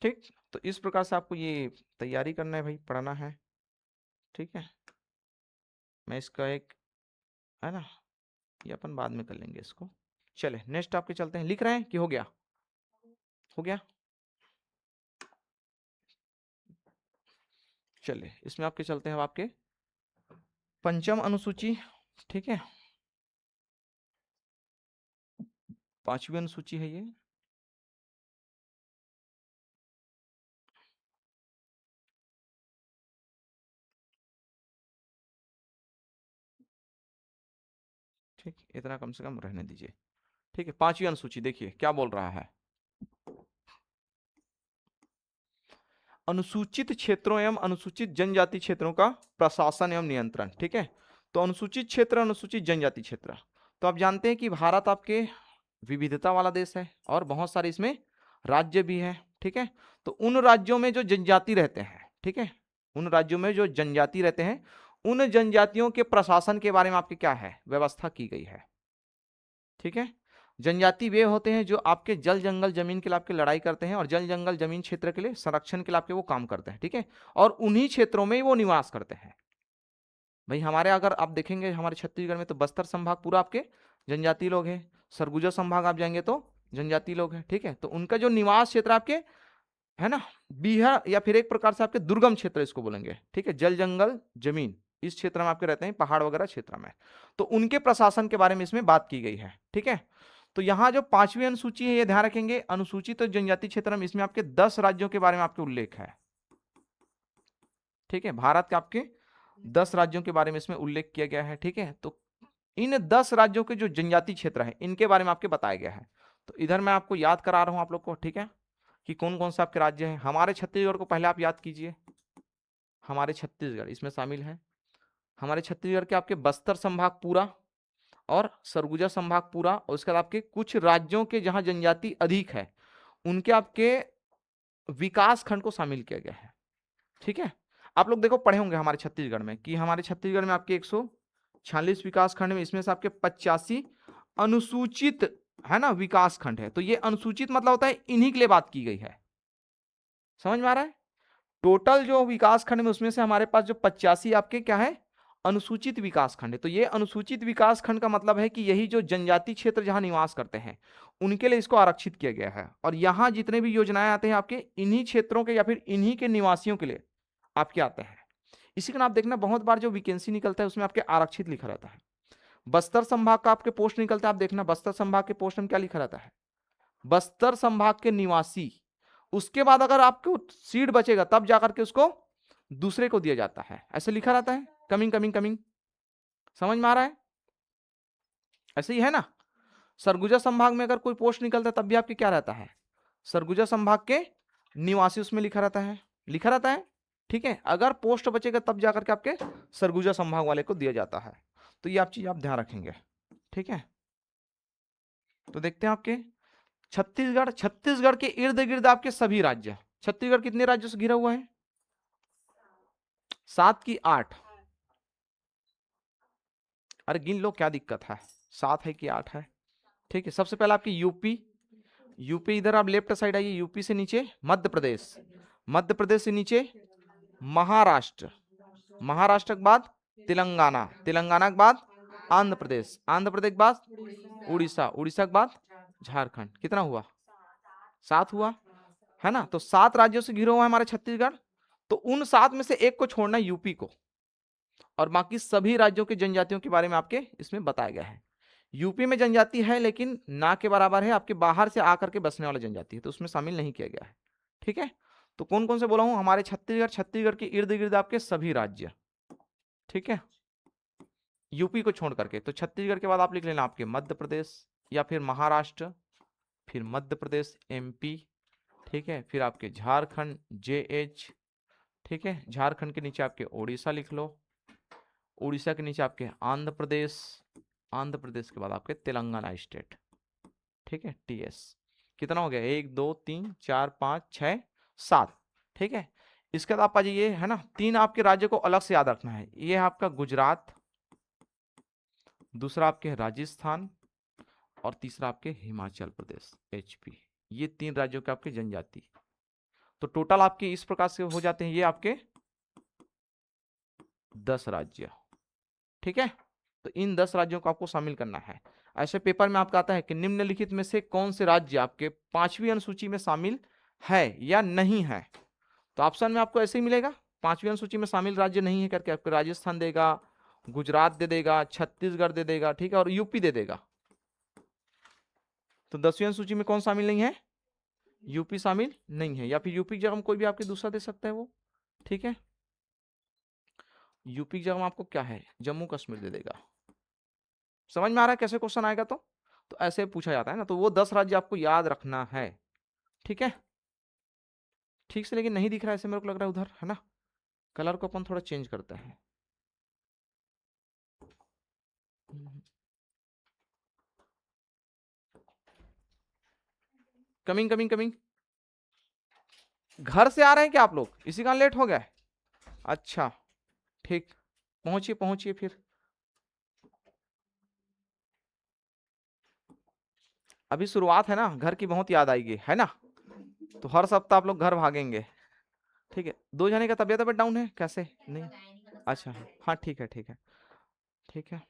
ठीक, तो इस प्रकार से आपको ये तैयारी करना है भाई, पढ़ना है। ठीक है, मैं इसका एक, है ना, ये अपन बाद में कर लेंगे इसको। चले नेक्स्ट आपके चलते हैं, लिख रहे हैं कि हो गया, हो गया, चले इसमें आपके चलते हैं, अब आपके पंचम अनुसूची। ठीक है, 5वीं अनुसूची है ये। ठीक, इतना कम से कम रहने दीजिए। ठीक है, 5वीं अनुसूची देखिए क्या बोल रहा है। अनुसूचित क्षेत्रों एवं अनुसूचित जनजाति क्षेत्रों का प्रशासन एवं नियंत्रण। ठीक है, तो अनुसूचित क्षेत्र, अनुसूचित जनजाति क्षेत्र, तो आप जानते हैं कि भारत आपके विविधता वाला देश है और बहुत सारे इसमें राज्य भी है। ठीक है, तो उन राज्यों में जो जनजाति रहते हैं, ठीक है, उन राज्यों में जो जनजाति रहते हैं, उन जनजातियों के प्रशासन के बारे में आपकी क्या है, व्यवस्था की गई है। ठीक है, जनजाति वे होते हैं जो आपके जल जंगल जमीन के लिए आपके लड़ाई करते हैं और जल जंगल जमीन क्षेत्र के लिए संरक्षण के लिए आपके वो काम करते हैं। ठीक है, और उन्हीं क्षेत्रों में वो निवास करते हैं। भाई हमारे अगर आप देखेंगे हमारे छत्तीसगढ़ में तो बस्तर संभाग पूरा आपके जनजाति लोग हैं, सरगुजा संभाग आप जाएंगे तो जनजाति लोग हैं। ठीक है, तो उनका जो निवास क्षेत्र आपके है ना, बिहार या फिर एक प्रकार से आपके दुर्गम क्षेत्र इसको बोलेंगे। ठीक है, जल जंगल जमीन इस क्षेत्र में आपके रहते हैं, पहाड़ वगैरह क्षेत्र में, तो उनके प्रशासन के बारे में इसमें बात की गई है। ठीक है, तो यहाँ जो 5वीं अनुसूची है ये ध्यान रखेंगे, अनुसूचित तो जनजाति क्षेत्र में इसमें आपके 10 राज्यों के बारे में आपके उल्लेख है। ठीक है, भारत के आपके 10 राज्यों के बारे में इसमें उल्लेख किया गया है। ठीक है, तो इन 10 राज्यों के जो जनजाति क्षेत्र है इनके बारे में आपके बताया गया है। तो इधर मैं आपको याद करा रहा हूं आप लोग को। ठीक है, कि कौन कौन से आपके राज्य हैं। हमारे छत्तीसगढ़ को पहले आप याद कीजिए, हमारे छत्तीसगढ़ इसमें शामिल है। हमारे छत्तीसगढ़ के आपके बस्तर संभाग पूरा और सरगुजा संभाग पूरा, और उसके बाद आपके कुछ राज्यों के जहां जनजाति अधिक है उनके आपके विकास खंड को शामिल किया गया है। ठीक है, आप लोग देखो पढ़े होंगे हमारे छत्तीसगढ़ में कि हमारे छत्तीसगढ़ में आपके 146 विकास खंड में इसमें से आपके 85 अनुसूचित है ना विकास खंड है। तो ये अनुसूचित मतलब होता है इन्हीं के लिए बात की गई है। समझ में आ रहा है? टोटल जो विकास खंड में उसमें से हमारे पास जो 85 आपके क्या है, अनुसूचित विकास खंड है। तो ये अनुसूचित विकास खंड का मतलब है कि यही जो जनजाति क्षेत्र जहां निवास करते हैं उनके लिए इसको आरक्षित किया गया है, और यहां जितने भी योजनाएं आते हैं आपके इन्हीं क्षेत्रों के या फिर इन्हीं के निवासियों के लिए आपके आते हैं। इसी कारण आप देखना बहुत बार जो वैकेंसी निकलता है उसमें आपके आरक्षित लिखा रहता है। बस्तर संभाग का आपके पोस्ट निकलता है, आप देखना बस्तर संभाग के पोस्ट में क्या लिखा रहता है, बस्तर संभाग के निवासी। उसके बाद अगर आपको सीट बचेगा तब जाकर के उसको दूसरे को दिया जाता है, ऐसे लिखा रहता है, कमिंग कमिंग कमिंग। समझ में आ रहा है? ऐसे ही है ना। सरगुजा संभाग में अगर कोई पोस्ट निकलता है तब भी आपके क्या रहता है, सरगुजा संभाग के निवासी उसमें लिखा रहता है, लिखा रहता है। ठीक है, अगर पोस्ट बचेगा तब जाकर के आपके सरगुजा संभाग वाले को दिया जाता है। तो ये आप चीज आप ध्यान रखेंगे। ठीक है, तो देखते हैं आपके छत्तीसगढ़, छत्तीसगढ़ के इर्द गिर्द आपके सभी राज्य। छत्तीसगढ़ कितने राज्यों से घिरा हुआ है, 7 की 8? अरे गिन लो, क्या दिक्कत है, 7 है कि 8 है? ठीक है, सबसे पहले आपकी यूपी, यूपी इधर आप लेफ्ट साइड आइए, यूपी से नीचे मध्य प्रदेश, मध्य प्रदेश से नीचे महाराष्ट्र, महाराष्ट्र के बाद तेलंगाना, तेलंगाना के बाद आंध्र प्रदेश, आंध्र प्रदेश के बाद उड़ीसा, उड़ीसा के बाद झारखंड। कितना हुआ, 7 हुआ है ना। तो 7 राज्यों से घिरा हुआ है हमारे छत्तीसगढ़। तो उन 7 में से एक को छोड़ना, यूपी को, और बाकी सभी राज्यों के जनजातियों के बारे में आपके इसमें बताया गया है। यूपी में जनजाति है लेकिन ना के बराबर है, आपके बाहर से आकर के बसने वाला जनजाति है, तो उसमें शामिल नहीं किया गया है। ठीक है, तो कौन कौन से बोला हूं, हमारे छत्तीसगढ़, छत्तीसगढ़ के इर्द गिर्द आपके सभी राज्य। ठीक है, यूपी को छोड़ करके। तो छत्तीसगढ़ के बाद आप लिख लेना आपके मध्य प्रदेश या फिर महाराष्ट्र, फिर मध्य प्रदेश एमपी। ठीक है, फिर आपके झारखंड जेएच। ठीक है, झारखंड के नीचे आपके उड़ीसा लिख लो, उड़ीसा के नीचे आपके आंध्र प्रदेश, आंध्र प्रदेश के बाद आपके तेलंगाना स्टेट। ठीक है, टीएस। कितना हो गया, 1 2 3 4 5 6 7। ठीक है, इसके बाद आप आ जाइए है ना, 3 आपके राज्य को अलग से याद रखना है। ये है आपका गुजरात, दूसरा आपके राजस्थान, और तीसरा आपके हिमाचल प्रदेश एचपी। ये 3 राज्यों के आपके जनजाति। तो टोटल आपके इस प्रकार से हो जाते हैं ये आपके 10 राज्य। ठीक है, तो इन 10 राज्यों को आपको शामिल करना है। ऐसे पेपर में आपका आता है कि निम्नलिखित में से कौन से राज्य आपके 5वीं अनुसूची में शामिल है या नहीं है। तो ऑप्शन में आपको ऐसे ही मिलेगा, 5वीं अनुसूची में शामिल राज्य नहीं है करके आपको राजस्थान देगा, गुजरात दे देगा, छत्तीसगढ़ दे देगा, ठीक है, और यूपी दे देगा। तो 10वीं अनुसूची में कौन शामिल नहीं है? यूपी शामिल नहीं है, या फिर यूपी की जगह में कोई भी आपके दूसरा दे सकता है वो, ठीक है। यूपी की जगह में आपको क्या है, जम्मू कश्मीर दे देगा। समझ में आ रहा है कैसे क्वेश्चन आएगा? तो ऐसे पूछा जाता है ना, तो वो 10 राज्य आपको याद रखना है, ठीक है। ठीक से लेकिन नहीं दिख रहा है ऐसे मेरे को लग रहा है उधर, है ना। कलर को अपन थोड़ा चेंज करते हैं। Coming coming coming. घर से आ रहे हैं क्या आप लोग? इसी कारण लेट हो गया है? अच्छा, ठीक, पहुंचिए पहुंचिए फिर। अभी शुरुआत है ना, घर की बहुत याद आएगी, है ना। तो हर सप्ताह आप लोग घर भागेंगे, ठीक है। दो जने का तबियत तबियत डाउन है कैसे? नहीं, अच्छा हाँ, ठीक है ठीक है ठीक है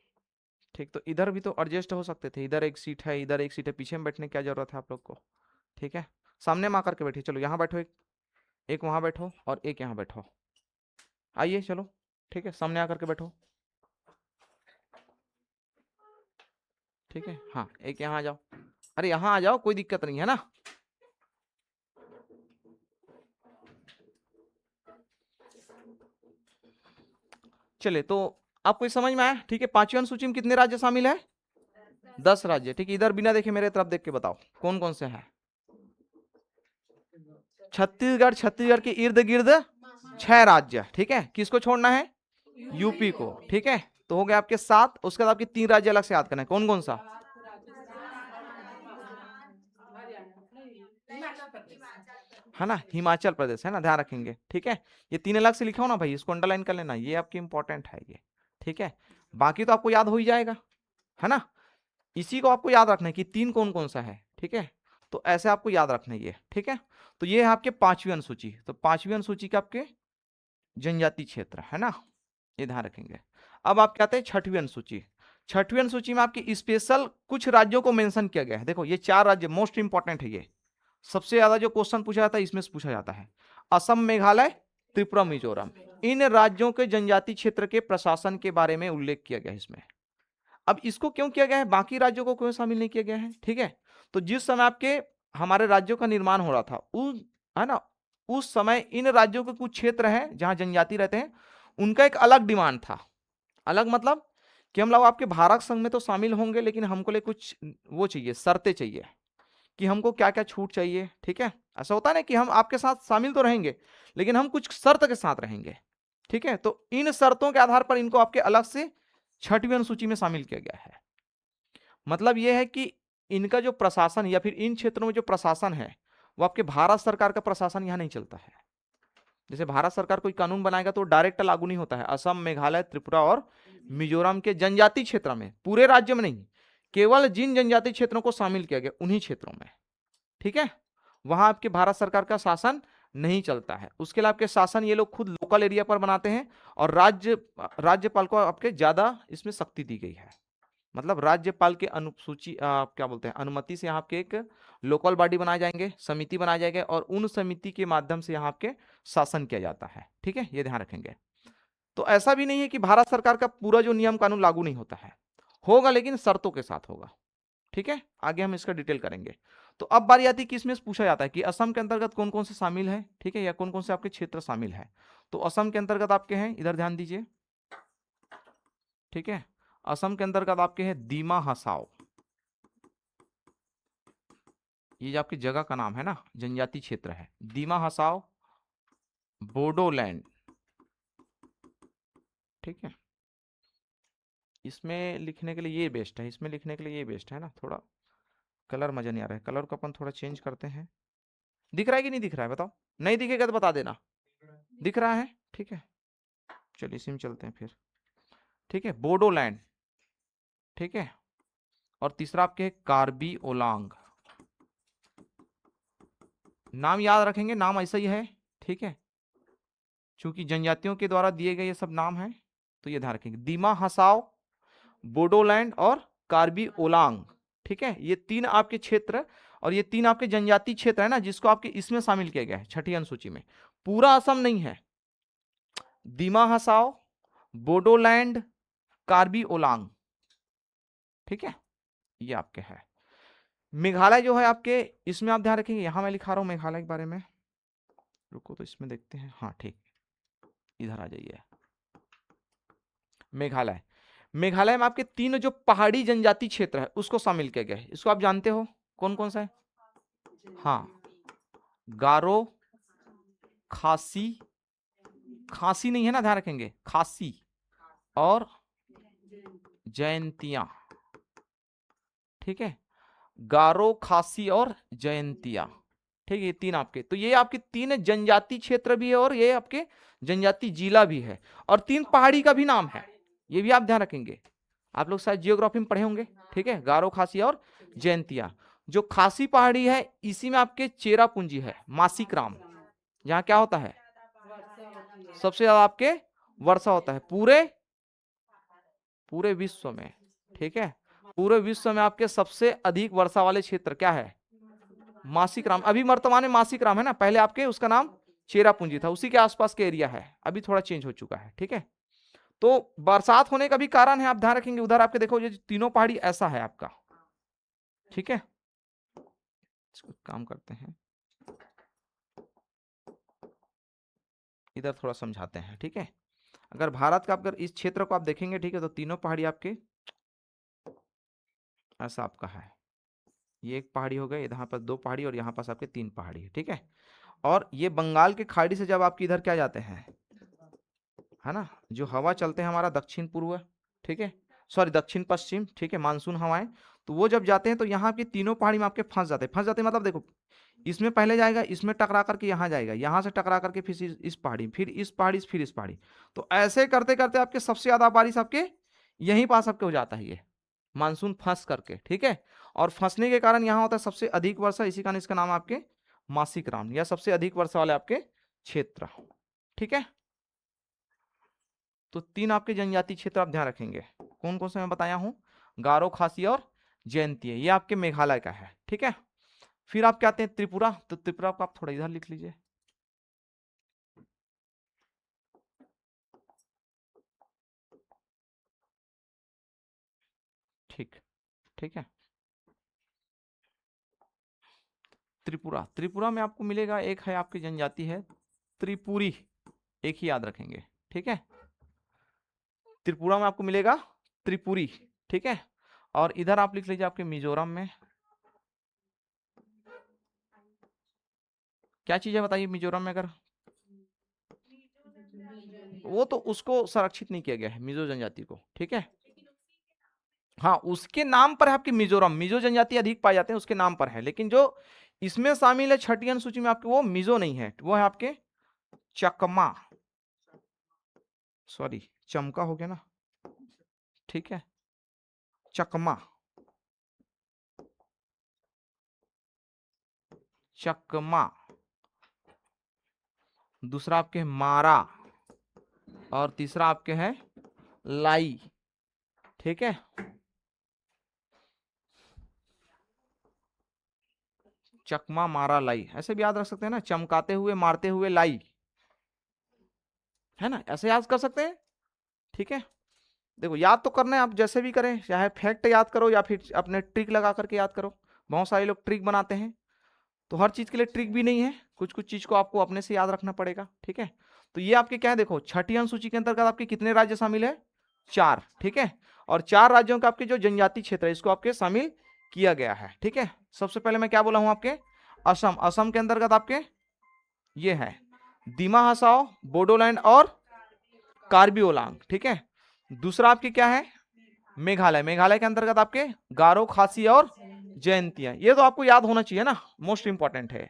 ठीक। तो इधर भी तो एडजस्ट हो सकते थे, इधर एक सीट है, इधर एक सीट है, पीछे में बैठने की क्या जरूरत है आप लोग को, ठीक है। सामने में आकर के बैठिए, चलो यहाँ बैठो, एक वहां बैठो और एक यहाँ बैठो। आइए चलो, ठीक है, सामने आकर के बैठो, ठीक है। हाँ, एक यहाँ आ जाओ, अरे यहाँ आ जाओ, कोई दिक्कत नहीं है ना। चले तो आपको समझ में आया, ठीक है। पांचवी अनुसूची में कितने राज्य शामिल है? 10 राज्य, ठीक है। इधर बिना देखे मेरे तरफ देख के बताओ कौन कौन से हैं। छत्तीसगढ़, छत्तीसगढ़ के इर्द गिर्द 6 राज्य, ठीक है। किसको छोड़ना है? यूपी को, ठीक है। तो हो गए आपके 7। उसके बाद आपके 3 राज्य अलग से याद करना है, कौन कौन सा? है ना, हिमाचल प्रदेश, है ना, ध्यान रखेंगे, ठीक है। ये 3 अलग से लिखा हो ना भाई, इसको अंडरलाइन कर लेना, ये आपकी इंपॉर्टेंट है ये, ठीक है। बाकी तो आपको याद हो ही जाएगा, है ना। इसी को आपको याद रखना है कि 3 कौन कौन सा है, ठीक है। तो ऐसे आपको याद रखना है ये, ठीक है। तो ये है आपके पांचवी अनुसूची। तो पांचवी अनुसूची के आपके जनजाति क्षेत्र, है ना, ये ध्यान रखेंगे। अब आप कहते हैं छठवीं अनुसूची। छठवीं अनुसूची में आपके स्पेशल कुछ राज्यों को मेंशन किया गया है। देखो ये 4 राज्य मोस्ट इंपॉर्टेंट है, ये सबसे ज्यादा जो क्वेश्चन पूछा जाता है इसमें से पूछा जाता है। असम, मेघालय, त्रिपुरा, मिजोरम, इन राज्यों के जनजाति क्षेत्र के प्रशासन के बारे में उल्लेख किया गया है इसमें। अब इसको क्यों किया गया है, बाकी राज्यों को क्यों शामिल नहीं किया गया है, ठीक है। तो जिस समय आपके हमारे राज्यों का निर्माण हो रहा था उस, है ना, उस समय इन राज्यों के कुछ क्षेत्र हैं जहां जनजाति रहते हैं, उनका एक अलग डिमांड था। अलग मतलब कि हम लोग आपके भारत संघ में तो शामिल होंगे, लेकिन हमको लिए कुछ वो चाहिए, शर्तें चाहिए कि हमको क्या क्या छूट चाहिए, ठीक है। ऐसा होता है ना कि हम आपके साथ शामिल तो रहेंगे, लेकिन हम कुछ शर्त के साथ रहेंगे, ठीक है। तो इन शर्तों के आधार पर इनको आपके अलग से छठवीं अनुसूची में शामिल किया गया है। मतलब यह है कि इनका जो प्रशासन या फिर इन क्षेत्रों में जो प्रशासन है वो आपके भारत सरकार का प्रशासन यहां नहीं चलता है। जैसे भारत सरकार कोई कानून बनाएगा तो डायरेक्ट लागू नहीं होता है। असम, मेघालय, त्रिपुरा और मिजोरम के जनजाति क्षेत्र में, पूरे राज्य में नहीं, केवल जिन जनजाति क्षेत्रों को शामिल किया गया उन्हीं क्षेत्रों में, ठीक है, वहां आपके भारत सरकार का शासन नहीं चलता है। उसके लिए आपके शासन ये लोग खुद लोकल एरिया पर बनाते हैं, और राज्यपाल को आपके ज्यादा इसमें शक्ति दी गई है। मतलब राज्यपाल के अनुसूची क्या बोलते हैं, अनुमति से यहाँ आपके एक लोकल बॉडी बनाए जाएंगे, समिति बनाए जाएंगे, और उन समिति के माध्यम से यहाँ आपके शासन किया जाता है, ठीक है, ये ध्यान रखेंगे। तो ऐसा भी नहीं है कि भारत सरकार का पूरा जो नियम कानून लागू नहीं होता है, होगा, लेकिन शर्तों के साथ होगा, ठीक है। आगे हम इसका डिटेल करेंगे। तो अब बारी आती है कि इसमें पूछा जाता है कि असम के अंतर्गत कौन कौन से शामिल है, ठीक है, या कौन कौन से आपके क्षेत्र शामिल है। तो असम के अंतर्गत आपके हैं, इधर ध्यान दीजिए, ठीक है। असम के अंतर्गत आपके हैं दीमा हसाओ, ये जो आपकी जगह का नाम है ना, जनजाति क्षेत्र है, दीमा हसाओ, बोडोलैंड, ठीक है। इसमें लिखने के लिए ये बेस्ट है, इसमें लिखने के लिए ये बेस्ट है ना। थोड़ा कलर मजा नहीं आ रहा है, कलर को अपन थोड़ा चेंज करते हैं। दिख रहा है कि नहीं दिख रहा है बताओ, नहीं दिखेगा तो बता देना। दिख रहा है, ठीक है, चलिए इसी में चलते हैं फिर, ठीक है, बोडोलैंड, ठीक है। और तीसरा आपके है कार्बी ओलांग। नाम याद रखेंगे, नाम ऐसा ही है, ठीक है, चूंकि जनजातियों के द्वारा दिए गए ये सब नाम है, तो ये ध्यान रखेंगे, दीमा हसाओ, बोडोलैंड और कार्बी ओलांग, ठीक है। ये 3 आपके क्षेत्र, और ये 3 आपके जनजाति क्षेत्र है ना, जिसको आपके इसमें शामिल किया गया है छठी अनुसूची में। पूरा असम नहीं है, दीमा हसाओ, बोडोलैंड, कार्बी ओलांग, ठीक है, ये आपके है। मेघालय जो है आपके, इसमें आप ध्यान रखेंगे, यहां मैं लिखा रहा हूं मेघालय के बारे में, रुको तो इसमें देखते हैं, हाँ ठीक, इधर आ जाइए। मेघालय, मेघालय में आपके तीन जो पहाड़ी जनजाति क्षेत्र है उसको शामिल किया गया है। इसको आप जानते हो कौन कौन सा है? हाँ, गारो, खासी, खासी नहीं है ना, ध्यान रखेंगे, खासी और जयंतिया, ठीक है, गारो, खासी और जयंतिया, ठीक है, ये तीन आपके, तो ये आपके तीन जनजाति क्षेत्र भी है और ये आपके जनजाति जिला भी है, और तीन पहाड़ी का भी नाम है, ये भी आप ध्यान रखेंगे, आप लोग शायद जियोग्राफी में पढ़े होंगे, ठीक है, गारो, खासी और जयंतिया। जो खासी पहाड़ी है इसी में आपके चेरापूंजी है, मासिक राम, जहां क्या होता है, सबसे ज्यादा आपके वर्षा होता है पूरे पूरे विश्व में, ठीक है, पूरे विश्व में आपके सबसे अधिक वर्षा वाले क्षेत्र क्या है, मासिक राम। अभी वर्तमान में मासिक राम है ना, पहले आपके उसका नाम चेरापूंजी था, उसी के आसपास के एरिया है, अभी थोड़ा चेंज हो चुका है, ठीक है। तो बरसात होने का भी कारण है, आप ध्यान रखेंगे, उधर आपके देखो ये तीनों पहाड़ी ऐसा है आपका, ठीक है। इसको काम करते हैं, इधर थोड़ा समझाते हैं, ठीक है। अगर भारत का, अगर इस क्षेत्र को आप देखेंगे, ठीक है, तो तीनों पहाड़ी आपके ऐसा आपका है, ये एक पहाड़ी हो गए, यहाँ पर दो पहाड़ी और यहाँ पास आपके तीन पहाड़ी है, ठीक है। और ये बंगाल की खाड़ी से जब आपके इधर क्या जाते हैं, है ना, जो हवा चलते हैं हमारा दक्षिण पूर्व, ठीक है, सॉरी दक्षिण पश्चिम, ठीक है, मानसून हवाएं, तो वो जब जाते हैं तो यहाँ की तीनों पहाड़ी में आपके फंस जाते हैं, फंस जाते हैं मतलब देखो, इसमें पहले जाएगा, इसमें टकरा करके यहाँ जाएगा, यहाँ से टकरा करके फिर इस पहाड़ी, फिर इस पहाड़ी, फिर इस पहाड़ी, तो ऐसे करते करते आपके सबसे ज्यादा बारिश आपके यहीं पास आपके हो जाता है, ये मानसून फंस करके, ठीक है। और फंसने के कारण यहाँ होता है सबसे अधिक वर्षा, इसी कारण इसका नाम आपके मासिक राम, या सबसे अधिक वर्षा वाले आपके क्षेत्र, ठीक है। तो तीन आपके जनजाति क्षेत्र आप ध्यान रखेंगे, कौन कौन से मैं बताया हूं, गारो, खासी और जयंती, ये आपके मेघालय का है, ठीक है। फिर आप क्या आते हैं त्रिपुरा, तो त्रिपुरा को आप थोड़ा इधर लिख लीजिए, ठीक, ठीक है। त्रिपुरा, त्रिपुरा में आपको मिलेगा, एक है आपकी जनजाति है त्रिपुरी, एक ही याद रखेंगे, ठीक है, त्रिपुरा में आपको मिलेगा त्रिपुरी, ठीक है। और इधर आप लिख लीजिए आपके मिजोरम में क्या चीज है बताइए, मिजोरम में अगर, वो तो उसको संरक्षित नहीं किया गया है मिजो जनजाति को, ठीक है। हाँ, उसके नाम पर है आपकी मिजोरम, मिजो जनजाति अधिक पाए जाते हैं उसके नाम पर है, लेकिन जो इसमें शामिल है छठी अनुसूची में आपके, वो मिजो नहीं है, वो है आपके चकमा, सॉरी चमका हो गया ना, ठीक है, चकमा, चकमा, दूसरा आपके मारा, और तीसरा आपके है लाई, ठीक है। चकमा, मारा, लाई, ऐसे भी याद रख सकते हैं ना, चमकाते हुए, मारते हुए, लाई, है ना, ऐसे याद कर सकते हैं, ठीक है। देखो याद तो करना है, आप जैसे भी करें, चाहे फैक्ट याद करो या फिर अपने ट्रिक लगा करके याद करो, बहुत सारे लोग ट्रिक बनाते हैं, तो हर चीज के लिए ट्रिक भी नहीं है, कुछ कुछ चीज को आपको अपने से याद रखना पड़ेगा, ठीक है। तो ये आपके क्या है, देखो छठी अनुसूची के अंतर्गत आपके कितने राज्य शामिल है, चार, ठीक है, और चार राज्यों का आपके जो जनजाति क्षेत्र है इसको आपके शामिल किया गया है, ठीक है। सबसे पहले मैं क्या बोला हूं आपके, असम, असम के अंतर्गत आपके ये है दिमा हसाओ, बोडोलैंड और कार्बी ओलांग, ठीक है। दूसरा आपके क्या है, मेघालय, मेघालय के अंतर्गत आपके गारो, खासी और जयंतिया, ये तो आपको याद होना चाहिए ना, मोस्ट इंपॉर्टेंट है।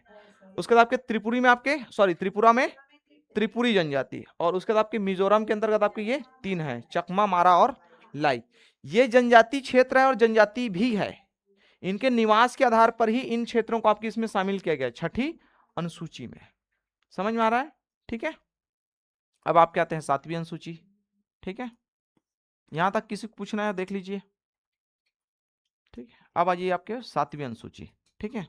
उसके बाद आपके त्रिपुरी में आपके, सॉरी त्रिपुरा में त्रिपुरी जनजाति, और उसके बाद आपके मिजोरम के अंतर्गत आपके ये तीन है, चकमा, मारा और लाई, ये जनजाति क्षेत्र है और जनजाति भी है, इनके निवास के आधार पर ही इन क्षेत्रों को आपकी इसमें शामिल किया गया छठी अनुसूची में, समझ में आ रहा है, ठीक है। अब आप क्या आते हैं सातवीं अनुसूची, ठीक है, यहां तक किसी को पूछना है देख लीजिए, ठीक है। अब आ जाइए आपके सातवीं अनुसूची, ठीक है।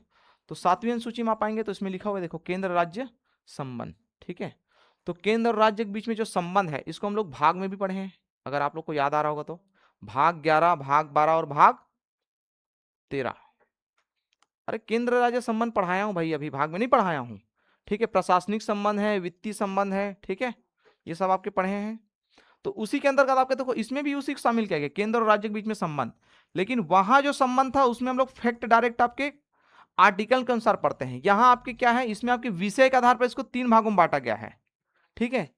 तो सातवीं अनुसूची में आप आएंगे तो इसमें लिखा हुआ है देखो, केंद्र राज्य संबंध, ठीक है। तो केंद्र और राज्य के बीच में जो संबंध है इसको हम लोग भाग में भी पढ़े हैं, अगर आप लोग को याद आ रहा होगा तो, भाग 11, भाग 12 और भाग 13, अरे केंद्र राज्य संबंध पढ़ाया हूं भाई, अभी भाग में नहीं पढ़ाया हूं, ठीक है। प्रशासनिक संबंध है, वित्तीय संबंध है, ठीक है, ये सब आपके पढ़े हैं। तो उसी के अंतर्गत आपके देखो इसमें भी उसी को शामिल किया गया, केंद्र और राज्य के बीच में संबंध। लेकिन वहां जो संबंध था उसमें हम लोग फैक्ट डायरेक्ट आपके आर्टिकल के अनुसार पढ़ते हैं। यहां आपके क्या है, इसमें आपके विषय के आधार पर इसको 3 भागों में बांटा गया है, ठीक है।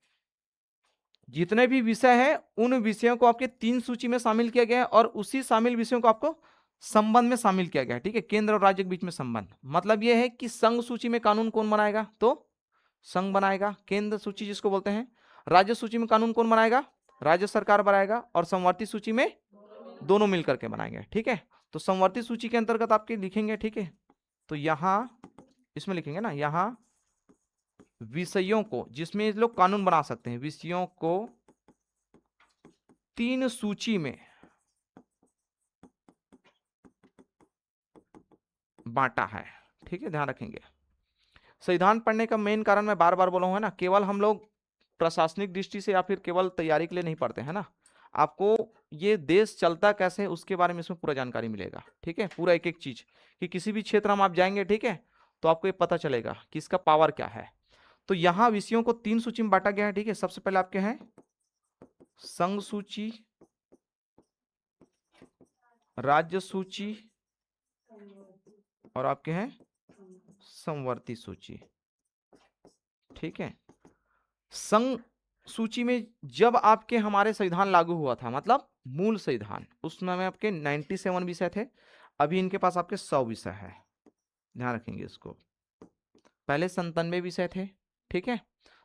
जितने भी विषय हैं उन विषयों को आपके 3 सूची में शामिल किया गया है और उसी शामिल विषयों को आपको संबंध में शामिल किया गया है, ठीक है। केंद्र और राज्य के बीच में संबंध मतलब यह है कि संघ सूची में कानून कौन बनाएगा, तो संघ बनाएगा। केंद्र सूची जिसको बोलते हैं। राज्य सूची में कानून कौन बनाएगा, राज्य सरकार बनाएगा। और समवर्ती सूची में दोनों मिलकर के बनाएंगे, ठीक है। तो समवर्ती सूची के अंतर्गत आपके लिखेंगे, ठीक है। तो यहां इसमें लिखेंगे ना, यहां विषयों को जिसमें ये लोग कानून बना सकते हैं, विषयों को 3 सूची में बांटा है, ठीक है, ध्यान रखेंगे। संविधान पढ़ने का मेन कारण मैं बार बार बोला हूं, है ना, केवल हम लोग प्रशासनिक दृष्टि से या फिर केवल तैयारी के लिए नहीं पढ़ते हैं ना, आपको ये देश चलता कैसे है उसके बारे में इसमें पूरा जानकारी मिलेगा, ठीक है। पूरा एक एक चीज कि किसी भी क्षेत्र में आप जाएंगे, ठीक है, तो आपको ये पता चलेगा कि इसका पावर क्या है। तो यहां विषयों को 3 सूची में बांटा गया है, ठीक है। सबसे पहले आपके हैं संघ सूची, राज्य सूची और आपके हैं समवर्ती सूची, ठीक है। संघ सूची में जब आपके हमारे संविधान लागू हुआ था, मतलब मूल संविधान, उस समय में आपके 97 विषय थे, अभी इनके पास आपके 100 विषय है, ध्यान रखेंगे इसको। पहले 97 विषय थे, ठीक है।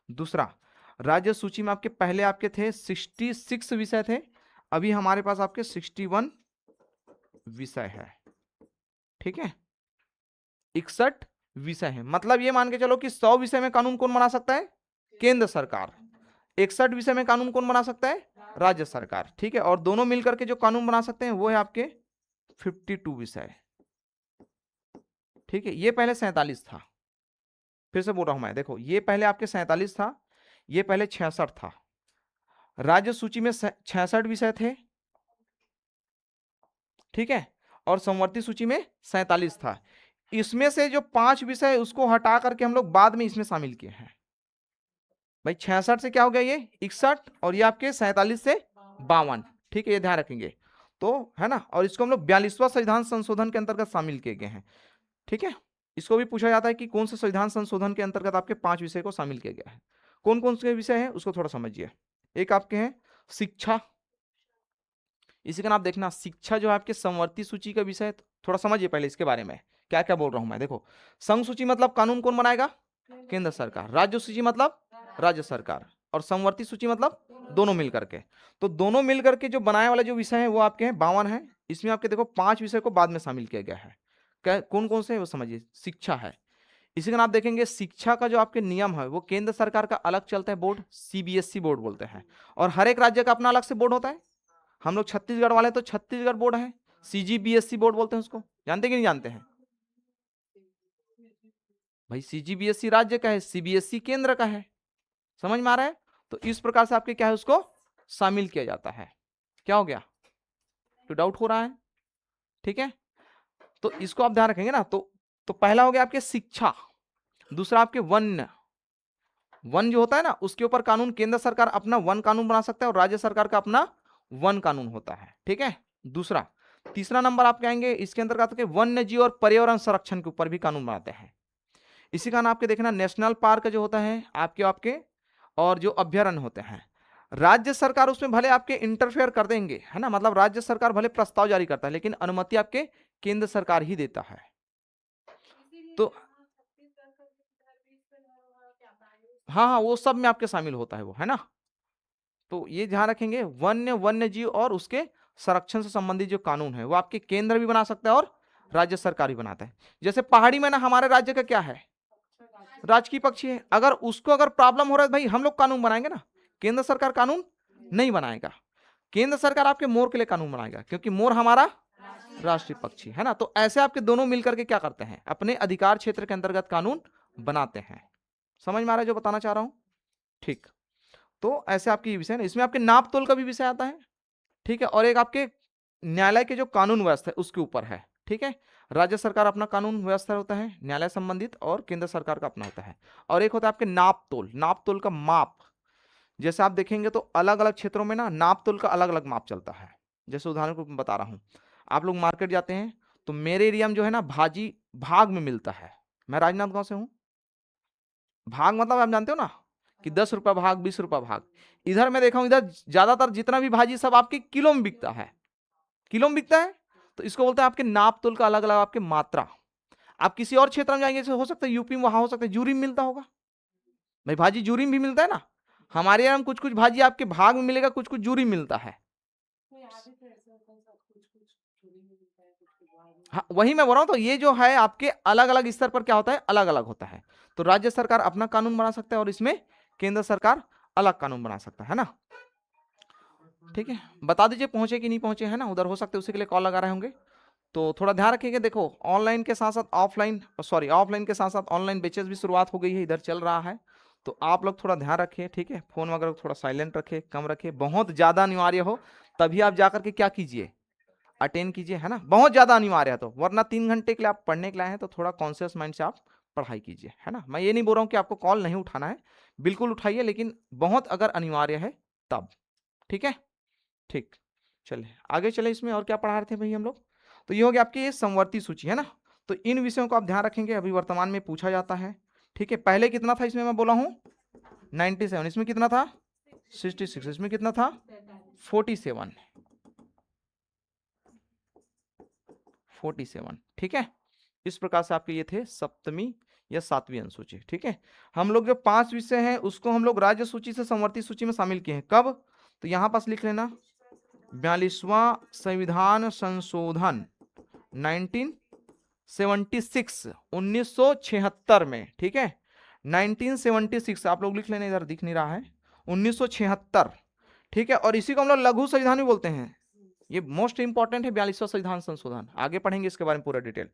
दूसरा, राज्य सूची में आपके पहले आपके थे 66 विषय थे, अभी हमारे पास आपके 61 विषय है, ठीक है। 61 विषय है, मतलब ये मान के चलो कि 100 विषय में कानून कौन बना सकता है, केंद्र सरकार। 61 विषय में कानून कौन बना सकता है, राज्य सरकार, ठीक है। और दोनों मिलकर के जो कानून बना सकते हैं वो है आपके 52 विषय, ठीक है। ये पहले 47 था, फिर से बोल रहा हूं मैं, देखो ये पहले आपके 47 था, ये पहले 66 था। राज्य सूची में 66 विषय थे, ठीक है, और समवर्ती सूची में 47 था। इसमें से जो 5 विषय है उसको हटा करके हम लोग बाद में इसमें शामिल किए हैं भाई। 66 से क्या हो गया, ये 61, और ये आपके 47 से 52, ठीक है, ये ध्यान रखेंगे, तो है ना। और इसको हम लोग 42वां संविधान संशोधन के अंतर्गत शामिल किए गए हैं, ठीक है। इसको भी पूछा जाता है कि कौन से संविधान संशोधन के अंतर्गत आपके 5 विषय को शामिल किया गया है। कौन कौन से विषय हैं उसको थोड़ा समझिए। एक आपके हैं शिक्षा, इसी का नाम देखना, शिक्षा जो है आपके समवर्ती सूची का विषय है, थोड़ा समझिए पहले इसके बारे में क्या क्या बोल रहा हूं मैं। देखो, संघ सूची मतलब कानून कौन बनाएगा, केंद्र सरकार। राज्य सूची मतलब राज्य सरकार, और समवर्ती सूची मतलब दोनों मिलकर के। तो दोनों मिलकर के जो बनाए वाले जो विषय है वो आपके हैं 52 है। इसमें आपके देखो 5 विषय को बाद में शामिल किया गया है। कौन कौन से है वो समझिए। शिक्षा है, इसी का आप देखेंगे शिक्षा का जो आपके नियम है वो केंद्र सरकार का अलग चलता है बोर्ड, सीबीएसई बोर्ड बोलते हैं, और हर एक राज्य का अपना अलग से बोर्ड होता है। हम लोग छत्तीसगढ़ वाले तो छत्तीसगढ़ बोर्ड है, सीजीबीएसई बोर्ड बोलते हैं उसको, जानते कि नहीं जानते हैं भाई। सीजीबीएसई राज्य का है, सीबीएसई केंद्र का है, समझ में आ रहा है। तो इस प्रकार से आपके क्या है उसको शामिल किया जाता है। क्या हो गया, तो डाउट हो रहा है, ठीक है। तो इसको आप ध्यान रखेंगे ना। तो पहला हो गया आपके शिक्षा, दूसरा आपके वन, वन जो होता है ना उसके ऊपर कानून केंद्र सरकार अपना वन कानून बना सकता है और राज्य सरकार का अपना वन कानून होता है, ठीक है। दूसरा, तीसरा नंबर आप कहेंगे इसके अंतर्गत वन्य जीव और पर्यावरण संरक्षण के ऊपर भी कानून बनाते हैं। इसी कारण आपके देखना नेशनल पार्क जो होता है आपके और जो अभ्यारण्य होते हैं, राज्य सरकार उसमें भले आपके इंटरफेयर कर देंगे, है ना, मतलब राज्य सरकार भले प्रस्ताव जारी करता है लेकिन अनुमति आपके केंद्र सरकार ही देता है। तो हाँ, वो सब में आपके शामिल होता है वो, है ना। तो ये ध्यान रखेंगे, वन्य जीव और उसके संरक्षण से संबंधित जो कानून है वो आपके केंद्र भी बना सकता है और राज्य सरकार भी बनाता है। जैसे पहाड़ी में ना हमारे राज्य का क्या है, राजकीय पक्षी है, अगर उसको अगर प्रॉब्लम हो रहा है भाई हम लोग कानून बनाएंगे ना, केंद्र सरकार कानून नहीं बनाएगा। केंद्र सरकार आपके मोर के लिए कानून बनाएगा क्योंकि मोर हमारा राष्ट्रीय पक्षी है ना। तो ऐसे आपके दोनों मिलकर के क्या करते हैं, अपने अधिकार क्षेत्र के अंतर्गत कानून बनाते हैं। समझ में आ रहा है जो बताना चाह रहा हूं, ठीक। तो ऐसे आपके विषय, इसमें आपके नाप तोल का भी विषय आता है, ठीक है। और एक आपके न्यायालय के जो कानून व्यवस्था है उसके ऊपर है, ठीक है। राज्य सरकार अपना कानून व्यवस्था होता है न्यायालय संबंधित, और केंद्र सरकार का अपना होता है। और एक होता है आपके नाप तोल, नाप तोल का माप। जैसे आप देखेंगे तो अलग अलग क्षेत्रों में ना नाप तोल का अलग अलग माप चलता है। जैसे उदाहरण को मैं बता रहा हूं, आप लोग मार्केट जाते हैं तो मेरे एरिया में जो है ना भाजी भाग में मिलता है। मैं राजनांदगांव से हूं। भाग मतलब आप जानते हो ना कि 10 रुपया भाग, 20 रुपया भाग। इधर मैं देखा हूं, इधर ज्यादातर जितना भी भाजी सब आपके किलो में बिकता है, किलो में बिकता है। तो इसको बोलते हैं आपके नाप तोल का अलग अलग आपके मात्रा। आप किसी और क्षेत्र में जाएंगे, जैसे हो सकता है यूपी में, वहां हो सकता है जूरी में मिलता होगा। भाई भाजी जूरी में भी मिलता है ना। हमारे यहाँ कुछ कुछ भाजी आपके भाग में मिलेगा, कुछ कुछ जूरी में मिलता है। हाँ वही मैं बोल रहा हूँ। तो ये जो है आपके अलग अलग स्तर पर क्या होता है, अलग अलग होता है। तो राज्य सरकार अपना कानून बना सकता है और इसमें केंद्र सरकार अलग कानून बना सकता है ना। ठीक है, बता दीजिए पहुंचे कि नहीं पहुंचे, है ना। उधर हो सकते उसी के लिए कॉल लगा रहे होंगे। तो थोड़ा ध्यान रखिएगा। देखो ऑनलाइन के साथ साथ ऑफलाइन, सॉरी ऑफलाइन के साथ साथ ऑनलाइन बेचेस भी शुरुआत हो गई है, इधर चल रहा है। तो आप लोग थोड़ा ध्यान रखिए, ठीक है। फोन वगैरह थोड़ा साइलेंट रखिए, कम रखिए। बहुत ज्यादा अनिवार्य हो तभी आप जाकर के क्या कीजिए, अटेंड कीजिए, है ना। बहुत ज्यादा अनिवार्य है तो, वरना 3 घंटे के लिए आप पढ़ने के लिए आए हैं तो थोड़ा कॉन्शियस माइंड से आप पढ़ाई कीजिए, है ना। मैं ये नहीं बोल रहा हूँ कि आपको कॉल नहीं उठाना है, बिल्कुल उठाइए, लेकिन बहुत अगर अनिवार्य है तब। ठीक है, ठीक। चलिए आगे चले, इसमें और क्या पढ़ा रहे थे भाई हम लोग। तो ये हो गया आपकी ये समवर्ती सूची, है ना। तो इन विषयों को आप ध्यान रखेंगे, अभी वर्तमान में पूछा जाता है। ठीक है, पहले कितना था इसमें मैं बोला हूं 97, इसमें कितना था 66, इसमें कितना था 47, 47। ठीक है, इस प्रकार से आपके ये थे सप्तमी या सातवीं अनुसूची। ठीक है, हम लोग जो 5 विषय हैं उसको हम लोग राज्य सूची से समवर्ती सूची में शामिल किए हैं। कब, तो यहां पास लिख लेना 42वां संविधान संशोधन 1976, 1976 में। ठीक है, 1976 आप लोग लिख लेना, इधर दिख नहीं रहा है, 1976। ठीक है, और इसी को हम लोग लघु संविधान भी बोलते हैं। ये मोस्ट इंपॉर्टेंट है 42वां संविधान संशोधन, आगे पढ़ेंगे इसके बारे में पूरा डिटेल।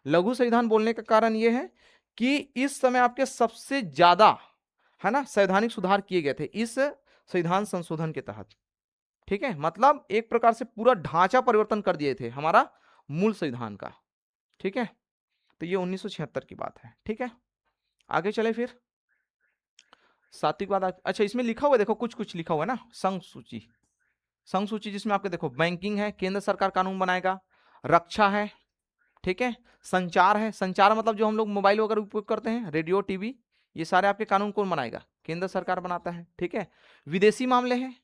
लघु संविधान बोलने का कारण ये है कि इस समय आपके सबसे ज्यादा, है ना, संवैधानिक सुधार किए गए थे इस संविधान संशोधन के तहत। ठीक है, मतलब एक प्रकार से पूरा ढांचा परिवर्तन कर दिए थे हमारा मूल संविधान का। ठीक है, तो ये 1976 की बात है। ठीक है, आगे चले फिर। सात्विक बाद, अच्छा इसमें लिखा हुआ है, देखो कुछ कुछ लिखा हुआ है ना, संघ सूची, संघ सूची जिसमें आपके देखो बैंकिंग है, केंद्र सरकार कानून बनाएगा। रक्षा है, ठीक है। संचार है, संचार मतलब जो हम लोग मोबाइल वगैरह उपयोग करते हैं, रेडियो टीवी, ये सारे आपके कानून कौन बनाएगा, केंद्र सरकार बनाता है। ठीक है, विदेशी मामले हैं,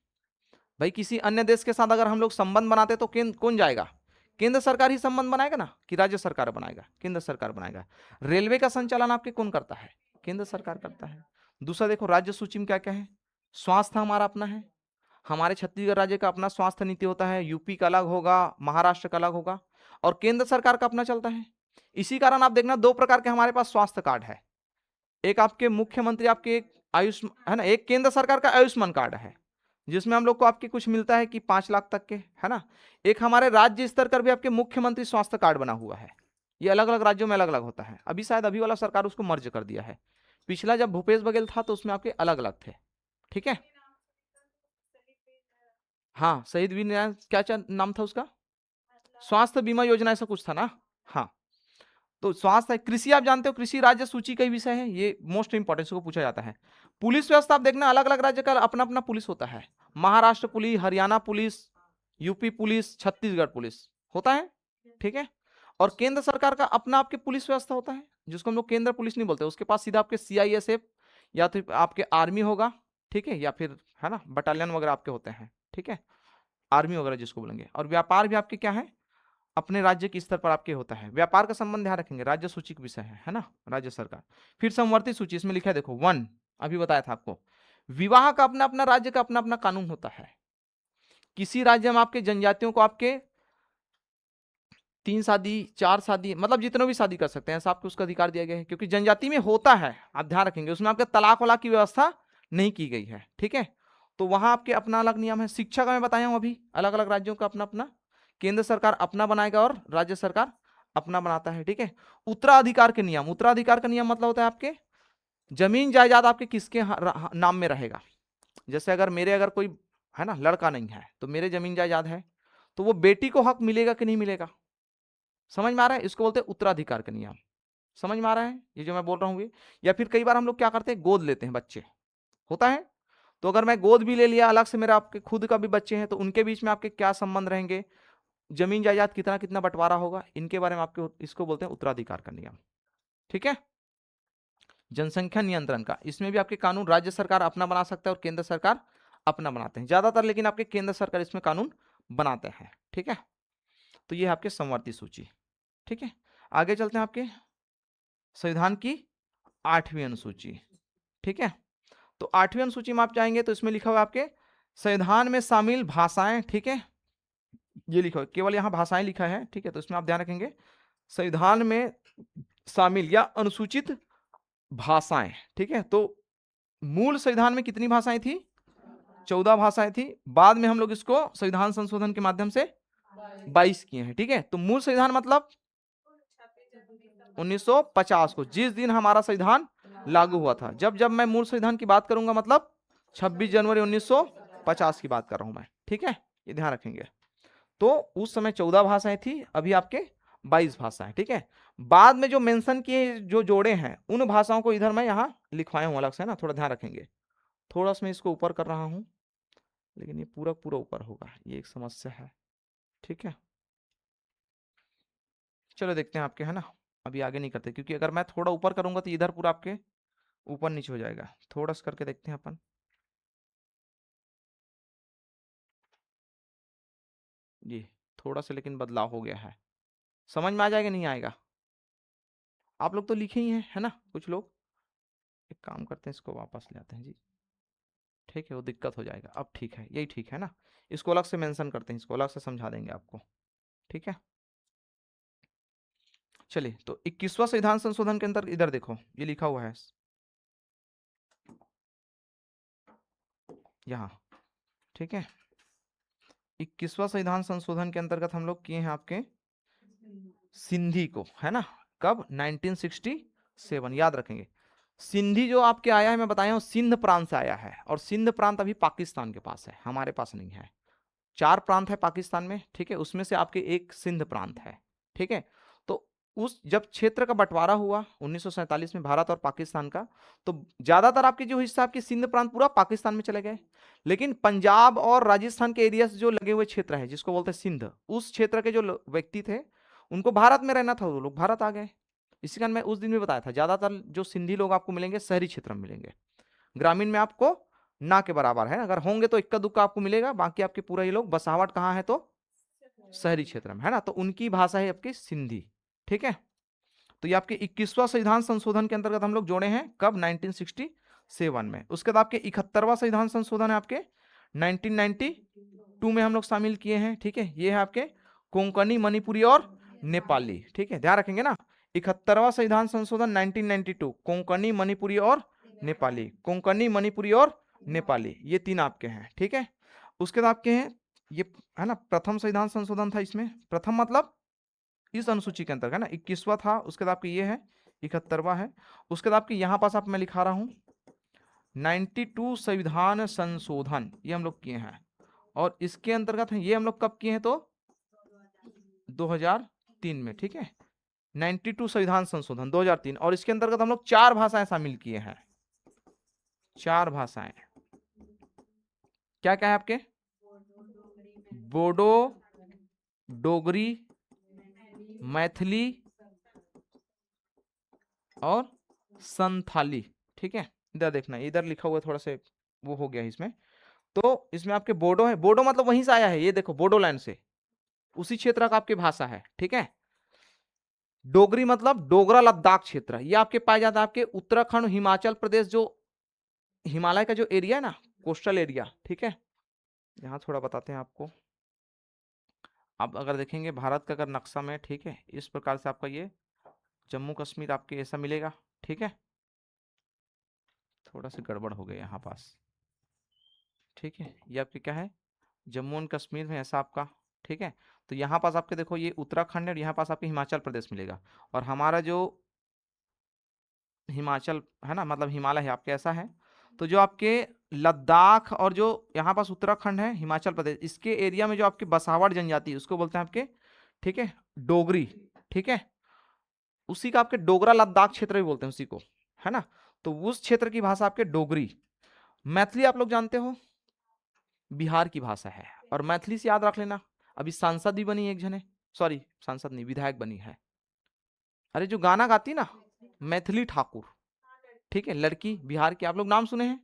भाई किसी अन्य देश के साथ अगर हम लोग संबंध बनाते तो कौन जाएगा, केंद्र सरकार ही संबंध बनाएगा ना, कि राज्य सरकार बनाएगा, केंद्र सरकार बनाएगा। रेलवे का संचालन आपके कौन करता है, केंद्र सरकार करता है। दूसरा देखो राज्य सूची में क्या क्या है, स्वास्थ्य हमारा अपना है, हमारे छत्तीसगढ़ राज्य का अपना स्वास्थ्य नीति होता है, यूपी का अलग होगा, महाराष्ट्र का अलग होगा, और केंद्र सरकार का अपना चलता है। इसी कारण आप देखना 2 प्रकार के हमारे पास स्वास्थ्य कार्ड है, एक आपके मुख्यमंत्री आपके एक आयुष, है ना, एक केंद्र सरकार का आयुष्मान कार्ड है जिसमें हम लोग को आपके कुछ मिलता है कि 5 लाख तक के, है ना। एक हमारे राज्य स्तर पर भी आपके मुख्यमंत्री स्वास्थ्य कार्ड बना हुआ है, ये अलग अलग राज्यों में अलग अलग होता है। अभी शायद अभी वाला सरकार उसको मर्ज कर दिया है, पिछला जब भूपेश बघेल था तो उसमें आपके अलग अलग थे। ठीक है, हाँ शहीद वीर नारायण, क्या नाम था उसका, स्वास्थ्य बीमा योजना ऐसा कुछ था ना। हाँ, तो स्वास्थ्य है। कृषि आप जानते हो, कृषि राज्य सूची का ही विषय है, ये मोस्ट इंपॉर्टेंट को पूछा जाता है। पुलिस व्यवस्था आप देखना, अलग अलग राज्य का अपना अपना पुलिस होता है, Maharashtra police, Haryana police, UP police, Chhattisgarh police होता है। ठीक है, और केंद्र सरकार का अपना आपके पुलिस व्यवस्था होता है, जिसको हम लोग केंद्र पुलिस नहीं बोलते, उसके पास सीधा आपके CISF या फिर आपके आर्मी होगा। ठीक है, या फिर है ना बटालियन वगैरह आपके होते हैं। ठीक है, आर्मी वगैरह जिसको बोलेंगे। और व्यापार भी आपके क्या है, अपने राज्य के स्तर पर आपके होता है। व्यापार का संबंध ध्यान रखेंगे, राज्य सूची का विषय है ना, राज्य सरकार। फिर समवर्ती सूची, इसमें लिखा है देखो 1, अभी बताया था आपको, विवाह का अपना अपना राज्य का अपना अपना कानून होता है। किसी राज्य में आपके जनजातियों को आपके 3 शादी 4 शादी, मतलब जितने भी शादी कर सकते हैं, ऐसा आपको उसका अधिकार दिया गया है, क्योंकि जनजाति में होता है, आप ध्यान रखेंगे, उसमें आपके तलाक वलाक की व्यवस्था नहीं की गई है। ठीक है, तो वहां आपके अपना अलग नियम है। शिक्षा का मैं बताया हूं अभी, अलग अलग राज्यों का अपना अपना, केंद्र सरकार अपना बनाएगा और राज्य सरकार अपना बनाता है। ठीक है, उत्तराधिकार के नियम, उत्तराधिकार का नियम मतलब होता है आपके जमीन जायदाद आपके किसके नाम में रहेगा। जैसे अगर मेरे अगर कोई है ना लड़का नहीं है तो मेरे जमीन जायदाद है, तो वो बेटी को हक मिलेगा कि नहीं मिलेगा, समझ में आ रहा है? इसको बोलते हैं उत्तराधिकार का नियम। समझ में आ रहा है ये जो मैं बोल रहा हूँ ये? या फिर कई बार हम लोग क्या करते हैं, गोद लेते हैं बच्चे, होता है। तो अगर मैं गोद भी ले लिया, अलग से मेरा आपके खुद का भी बच्चे हैं, तो उनके बीच में आपके क्या संबंध रहेंगे, जमीन जायदाद कितना कितना बंटवारा होगा, इनके बारे में आपके, इसको बोलते हैं उत्तराधिकार का नियम। ठीक है। जनसंख्या नियंत्रण का, इसमें भी आपके कानून राज्य सरकार अपना बना सकता है और केंद्र सरकार अपना बनाते हैं ज्यादातर, लेकिन आपके केंद्र सरकार इसमें कानून बनाते हैं। ठीक है। तो ये आपके समवर्ती सूची। ठीक है। आगे चलते हैं आपके संविधान की 8वीं अनुसूची। ठीक है। तो 8वीं अनुसूची में आप जाएंगे तो इसमें लिखा हुआ है आपके संविधान में शामिल भाषाएं। ठीक है। ये लिखा हुआ है, केवल यहां भाषाएं लिखा है। ठीक है। तो इसमें आप ध्यान रखेंगे संविधान में शामिल या अनुसूचित भाषाएं। ठीक है। तो मूल संविधान में कितनी भाषाएं थी? 14 भाषाएं थी। बाद में हम लोग इसको संविधान संशोधन के माध्यम से 22 किए हैं। ठीक है। तो मूल संविधान मतलब 1950 को, जिस दिन हमारा संविधान लागू हुआ था। जब जब मैं मूल संविधान की बात करूंगा मतलब 26 जनवरी 1950 की बात कर रहा हूं मैं। ठीक है। ये ध्यान रखेंगे। तो उस समय 14 भाषाएं थी, अभी आपके 22 भाषाएं। ठीक है। बाद में जो मेंशन किए जो जोड़े हैं उन भाषाओं को इधर मैं यहां लिखवाया हूं अलग से, ना, थोड़ा ध्यान रखेंगे। थोड़ा सा मैं इसको ऊपर कर रहा हूं, लेकिन ये पूरा पूरा ऊपर होगा, ये एक समस्या है। ठीक है। चलो देखते हैं आपके, है ना। अभी आगे नहीं करते, क्योंकि अगर मैं थोड़ा ऊपर करूंगा तो इधर पूरा आपके ऊपर नीचे हो जाएगा। थोड़ा सा करके देखते हैं अपन। जी, थोड़ा सा लेकिन बदलाव हो गया है। समझ में आ जाएगा, नहीं आएगा? आप लोग तो लिखे ही हैं, है ना, कुछ लोग। एक काम करते हैं, इसको वापस ले आते हैं जी। ठीक है, वो दिक्कत हो जाएगा। अब ठीक है, यही ठीक है ना। इसको अलग से मेंशन करते हैं, इसको अलग से समझा देंगे आपको। ठीक है। चलिए, तो 21वां संविधान संशोधन के अंदर इधर देखो, ये लिखा हुआ है यहाँ। ठीक है। 21वां संविधान संशोधन के अंतर्गत हम लोग किए हैं आपके सिंधी को, है ना। कब? 1967। याद रखेंगे, सिंधी जो आपके आया है, मैं बताया हूं सिंध प्रांत से आया है, और सिंध प्रांत अभी पाकिस्तान के पास है, हमारे पास नहीं है। 4 प्रांत है पाकिस्तान में। ठीक है। उसमें से आपके एक सिंध प्रांत है। ठीक है। तो उस जब क्षेत्र का बंटवारा हुआ 1947 में भारत और पाकिस्तान का, तो ज्यादातर आपके जो हिस्सा आपके सिंध प्रांत पूरा पाकिस्तान में चले गए, लेकिन पंजाब और राजस्थान के एरिया से जो लगे हुए क्षेत्र है जिसको बोलते हैं सिंध, उस क्षेत्र के जो व्यक्ति थे उनको भारत में रहना था, वो लोग भारत आ गए। इसी कारण मैं उस दिन भी बताया था, ज्यादातर जो सिंधी लोग आपको मिलेंगे शहरी क्षेत्र में मिलेंगे, ग्रामीण में आपको ना के बराबर है। अगर होंगे तो इक्का दुक्का आपको मिलेगा, बाकी आपके पूरा ये लोग बसावट कहाँ है, तो शहरी क्षेत्र में, है ना। तो उनकी भाषा है आपकी सिंधी। ठीक है। तो ये आपके 21वां संविधान संशोधन के अंतर्गत हम लोग जोड़े हैं, कब? 1967 में। उसके बाद आपके 71वां संविधान संशोधन है आपके 1992 में हम लोग शामिल किए हैं। ठीक है। ये है आपके कोंकणी, मणिपुरी और नेपाली। ठीक है, ध्यान रखेंगे ना। 71वां संविधान संशोधन 1992, कोंकणी, मणिपुरी और नेपाली। कोंकणी, मणिपुरी और नेपाली, ये 3 आपके हैं। ठीक है। उसके बाद आपके हैं ये, है ना, प्रथम संविधान संशोधन था इसमें। प्रथम मतलब इस अनुसूची के अंतर्गत, है ना। 21वां था, उसके बाद आपके ये है 71वां है। उसके बाद आपके यहाँ पास आप, मैं लिखा रहा हूँ 92 संविधान संशोधन, ये हम लोग किए हैं। और इसके अंतर्गत है, ये हम लोग कब किए हैं, तो 2003 में। ठीक है। 92 संविधान संशोधन 2003, और इसके अंतर्गत हम लोग 4 भाषाएं शामिल किए हैं। 4 भाषाएं क्या क्या है आपके? बोडो, डोगरी, मैथिली और संथाली। ठीक है। इधर देखना, इधर लिखा हुआ थोड़ा सा वो हो गया इसमें। तो इसमें आपके बोडो है, बोडो मतलब वहीं से आया है, ये देखो बोडो लैंड से, उसी क्षेत्र का आपकी भाषा है। ठीक है। डोगरी मतलब डोगरा लद्दाख क्षेत्र, ये आपके पाए जाता है आपके उत्तराखंड, हिमाचल प्रदेश, जो हिमालय का जो एरिया है ना, कोस्टल एरिया। ठीक है। यहाँ थोड़ा बताते हैं आपको। आप अगर देखेंगे भारत का अगर नक्शा में, ठीक है, इस प्रकार से आपका ये जम्मू कश्मीर आपके ऐसा मिलेगा। ठीक है। थोड़ा सा गड़बड़ हो गया यहाँ पास। ठीक है। ये आपके क्या है, जम्मू एंड कश्मीर में ऐसा आपका। ठीक है। तो यहाँ पास आपके देखो ये उत्तराखंड है, और यहाँ पास आपके हिमाचल प्रदेश मिलेगा। और हमारा जो हिमाचल है ना, मतलब हिमालय है आपके, ऐसा है। तो जो आपके लद्दाख और जो यहाँ पास उत्तराखंड है, हिमाचल प्रदेश, इसके एरिया में जो आपकी बसावट जनजाति है उसको बोलते हैं आपके, ठीक है, डोगरी। ठीक है, उसी का आपके डोगरा लद्दाख क्षेत्र भी बोलते हैं उसी को, है ना। तो उस क्षेत्र की भाषा आपके डोगरी। मैथिली आप लोग जानते हो बिहार की भाषा है, और मैथिली से याद रख लेना, अभी सांसद भी बनी एक जने, सॉरी सांसद नहीं, विधायक बनी है, अरे जो गाना गाती ना, मैथिली ठाकुर, ठीक है, लड़की बिहार की, आप लोग नाम सुने हैं,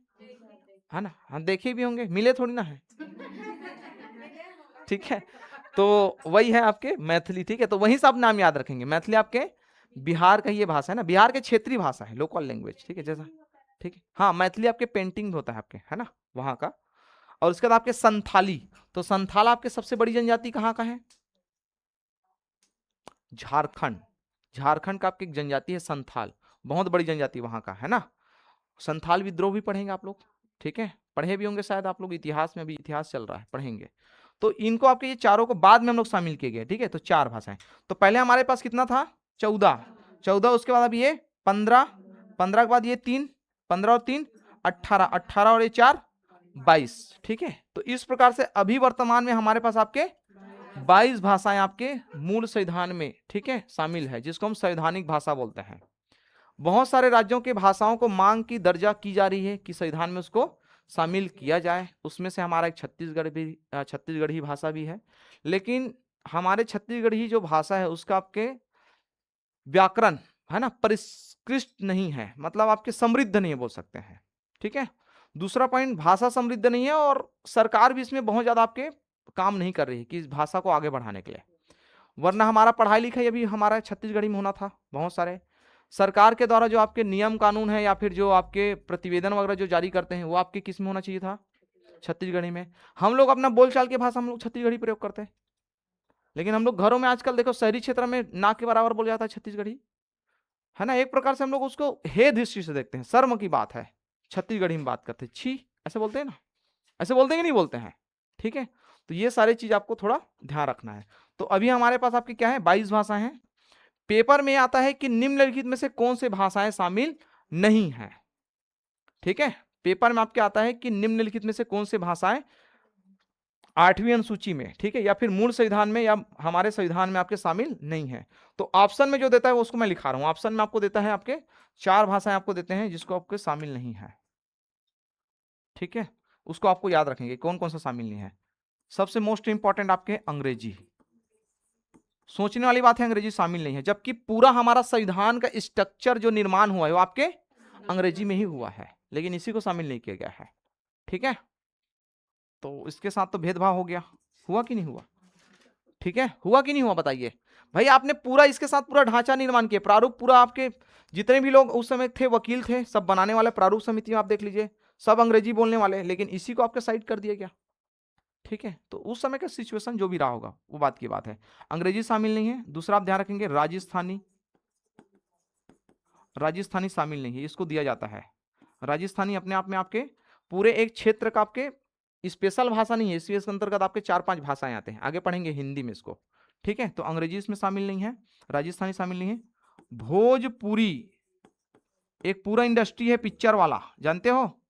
है ना, हम देखे भी होंगे, मिले थोड़ी ना है, ठीक है। तो वही है आपके मैथिली, ठीक है, तो वही सब नाम याद रखेंगे। मैथिली आपके बिहार का ये भाषा है ना, बिहार के क्षेत्रीय भाषा है, लोकल लैंग्वेज, ठीक है, जैसा, ठीक है। हाँ, मैथिली आपके पेंटिंग होता है आपके, है ना, वहां का। और उसके बाद आपके संथाली, तो संथाल आपके सबसे बड़ी जनजाति कहाँ का है, झारखंड, झारखंड का आपकी एक जनजाति है संथाल, बहुत बड़ी जनजाति वहां का, है ना। संथाल विद्रोह भी पढ़ेंगे आप लोग, ठीक है, पढ़े भी होंगे शायद आप लोग, इतिहास में अभी इतिहास चल रहा है, पढ़ेंगे। तो इनको आपके ये चारों को बाद में हम लोग शामिल किए गए, ठीक है। तो 4 भाषाएं, तो पहले हमारे पास कितना था, 14, 14, उसके बाद अब ये 15, 15 के बाद ये 3, 15 और 3 18, 18 और ये 4 22, ठीक है। तो इस प्रकार से अभी वर्तमान में हमारे पास आपके 22 भाषाएं आपके मूल संविधान में, ठीक है, शामिल है, जिसको हम संवैधानिक भाषा बोलते हैं। बहुत सारे राज्यों के भाषाओं को मांग की दर्जा की जा रही है कि संविधान में उसको शामिल किया जाए, उसमें से हमारा एक छत्तीसगढ़ी भाषा भी है। लेकिन हमारे छत्तीसगढ़ी जो भाषा है उसका आपके व्याकरण, है ना, परिष्कृत नहीं है, मतलब आपके समृद्ध नहीं बोल सकते हैं, ठीक है। दूसरा पॉइंट, भाषा समृद्ध नहीं है, और सरकार भी इसमें बहुत ज्यादा आपके काम नहीं कर रही है कि इस भाषा को आगे बढ़ाने के लिए। वरना हमारा पढ़ाई लिखाई अभी हमारा छत्तीसगढ़ी में होना था, बहुत सारे सरकार के द्वारा जो आपके नियम कानून है या फिर जो आपके प्रतिवेदन वगैरह जो जारी करते हैं वो आपके किस में होना चाहिए था, छत्तीसगढ़ी में। हम लोग अपना बोलचाल की भाषा हम लोग छत्तीसगढ़ी प्रयोग करते हैं, लेकिन हम लोग घरों में आजकल देखो शहरी क्षेत्र में ना के बराबर बोल जाता है छत्तीसगढ़ी, है ना। एक प्रकार से हम लोग उसको हे दृष्टि से देखते हैं, शर्म की बात है, छत्तीसगढ़ी में बात करते हैं, छी ऐसे बोलते हैं ना, ऐसे बोलते हैं कि नहीं बोलते हैं, ठीक है। तो ये सारी चीज आपको थोड़ा ध्यान रखना है। तो अभी हमारे पास आपकी क्या है, 22 भाषाएं हैं। पेपर में आता है कि निम्नलिखित में से कौन से भाषाएं शामिल नहीं है, ठीक है। पेपर में आपके आता है कि निम्नलिखित में से कौन से भाषाएं 8वीं अनुसूची में, ठीक है, या फिर मूल संविधान में या हमारे संविधान में आपके शामिल नहीं है। तो ऑप्शन में जो देता है वो उसको मैं लिखा रहा हूं, ऑप्शन में आपको देता है आपके 4 भाषाएं आपको देते हैं जिसको आपके शामिल नहीं है, ठीक है। उसको आपको याद रखेंगे कौन कौन सा शामिल नहीं है। सबसे मोस्ट इंपॉर्टेंट आपके अंग्रेजी, सोचने वाली बात है, अंग्रेजी शामिल नहीं है, जबकि पूरा हमारा संविधान का स्ट्रक्चर जो निर्माण हुआ है वो आपके अंग्रेजी में ही हुआ है, लेकिन इसी को शामिल नहीं किया गया है, ठीक है। तो इसके साथ तो भेदभाव हो गया, हुआ कि नहीं हुआ, ठीक है, हुआ कि नहीं हुआ बताइए भाई। आपने पूरा इसके साथ पूरा ढांचा निर्माण किया, प्रारूप पूरा, आपके जितने भी लोग उस समय थे वकील थे सब बनाने वाले प्रारूप समिति में आप देख लीजिए, सब अंग्रेजी बोलने वाले, लेकिन इसी को आपके साइड कर दिया गया, ठीक है। तो उस समय का सिचुएशन जो भी रहा होगा वो बात की बात है, अंग्रेजी शामिल नहीं है। दूसरा आप ध्यान रखेंगे राजस्थानी, राजस्थानी शामिल नहीं है, इसको दिया जाता है। राजस्थानी अपने आप में आपके पूरे एक क्षेत्र का आपके स्पेशल भाषा नहीं है, इसके अंतर्गत आपके 4-5 भाषाएं आते हैं, आगे पढ़ेंगे हिंदी में इसको, ठीक है। तो अंग्रेजी इसमें शामिल नहीं है, राजस्थानी शामिल नहीं है। भोजपुरी एक पूरा इंडस्ट्री है पिक्चर वाला, जानते हो,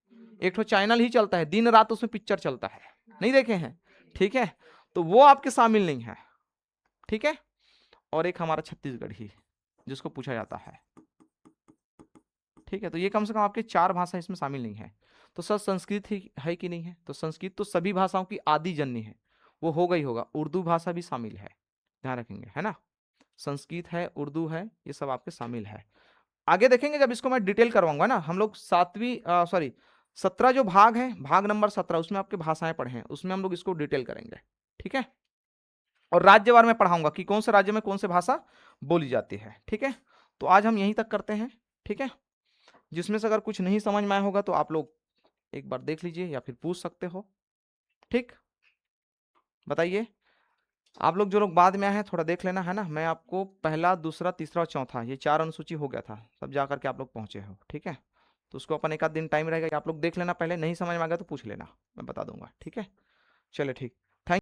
एक तो चैनल ही चलता है दिन रात उसमें पिक्चर चलता है, नहीं देखे हैं, ठीक है। तो वो आपके शामिल नहीं है, ठीक है। और एक हमारा छत्तीसगढ़ी जिसको पूछा जाता है, ठीक है। तो ये कम से कम आपके 4 भाषा इसमें शामिल नहीं है। तो सर संस्कृत ही है कि नहीं है, तो संस्कृत तो सभी भाषाओं की आदि जननी है, वो होगा ही होगा। उर्दू भाषा भी शामिल है, ध्यान रखेंगे, है ना। संस्कृत है, उर्दू है, ये सब आपके शामिल है। आगे देखेंगे जब इसको मैं डिटेल करवाऊंगा ना, हम लोग 17 जो भाग है, भाग नंबर 17 उसमें आपके भाषाएं पढ़े हैं, उसमें हम लोग इसको डिटेल करेंगे, ठीक है। और राज्यवार में पढ़ाऊंगा कि कौन से राज्य में कौन से भाषा बोली जाती है, ठीक है। तो आज हम यहीं तक करते हैं, ठीक है। जिसमें से अगर कुछ नहीं समझ में आया होगा तो आप लोग एक बार देख लीजिए या फिर पूछ सकते हो, ठीक। बताइए आप लोग जो लोग बाद में आए हैं थोड़ा देख लेना, है ना। मैं आपको पहला दूसरा तीसरा और चौथा ये 4 अनुसूची हो गया था, तब जाकर के आप लोग पहुंचे हो, ठीक है। तो उसको अपन एक आध दिन टाइम रहेगा, आप लोग देख लेना, पहले नहीं समझ में आ गया तो पूछ लेना, मैं बता दूंगा, ठीक है। चले ठीक।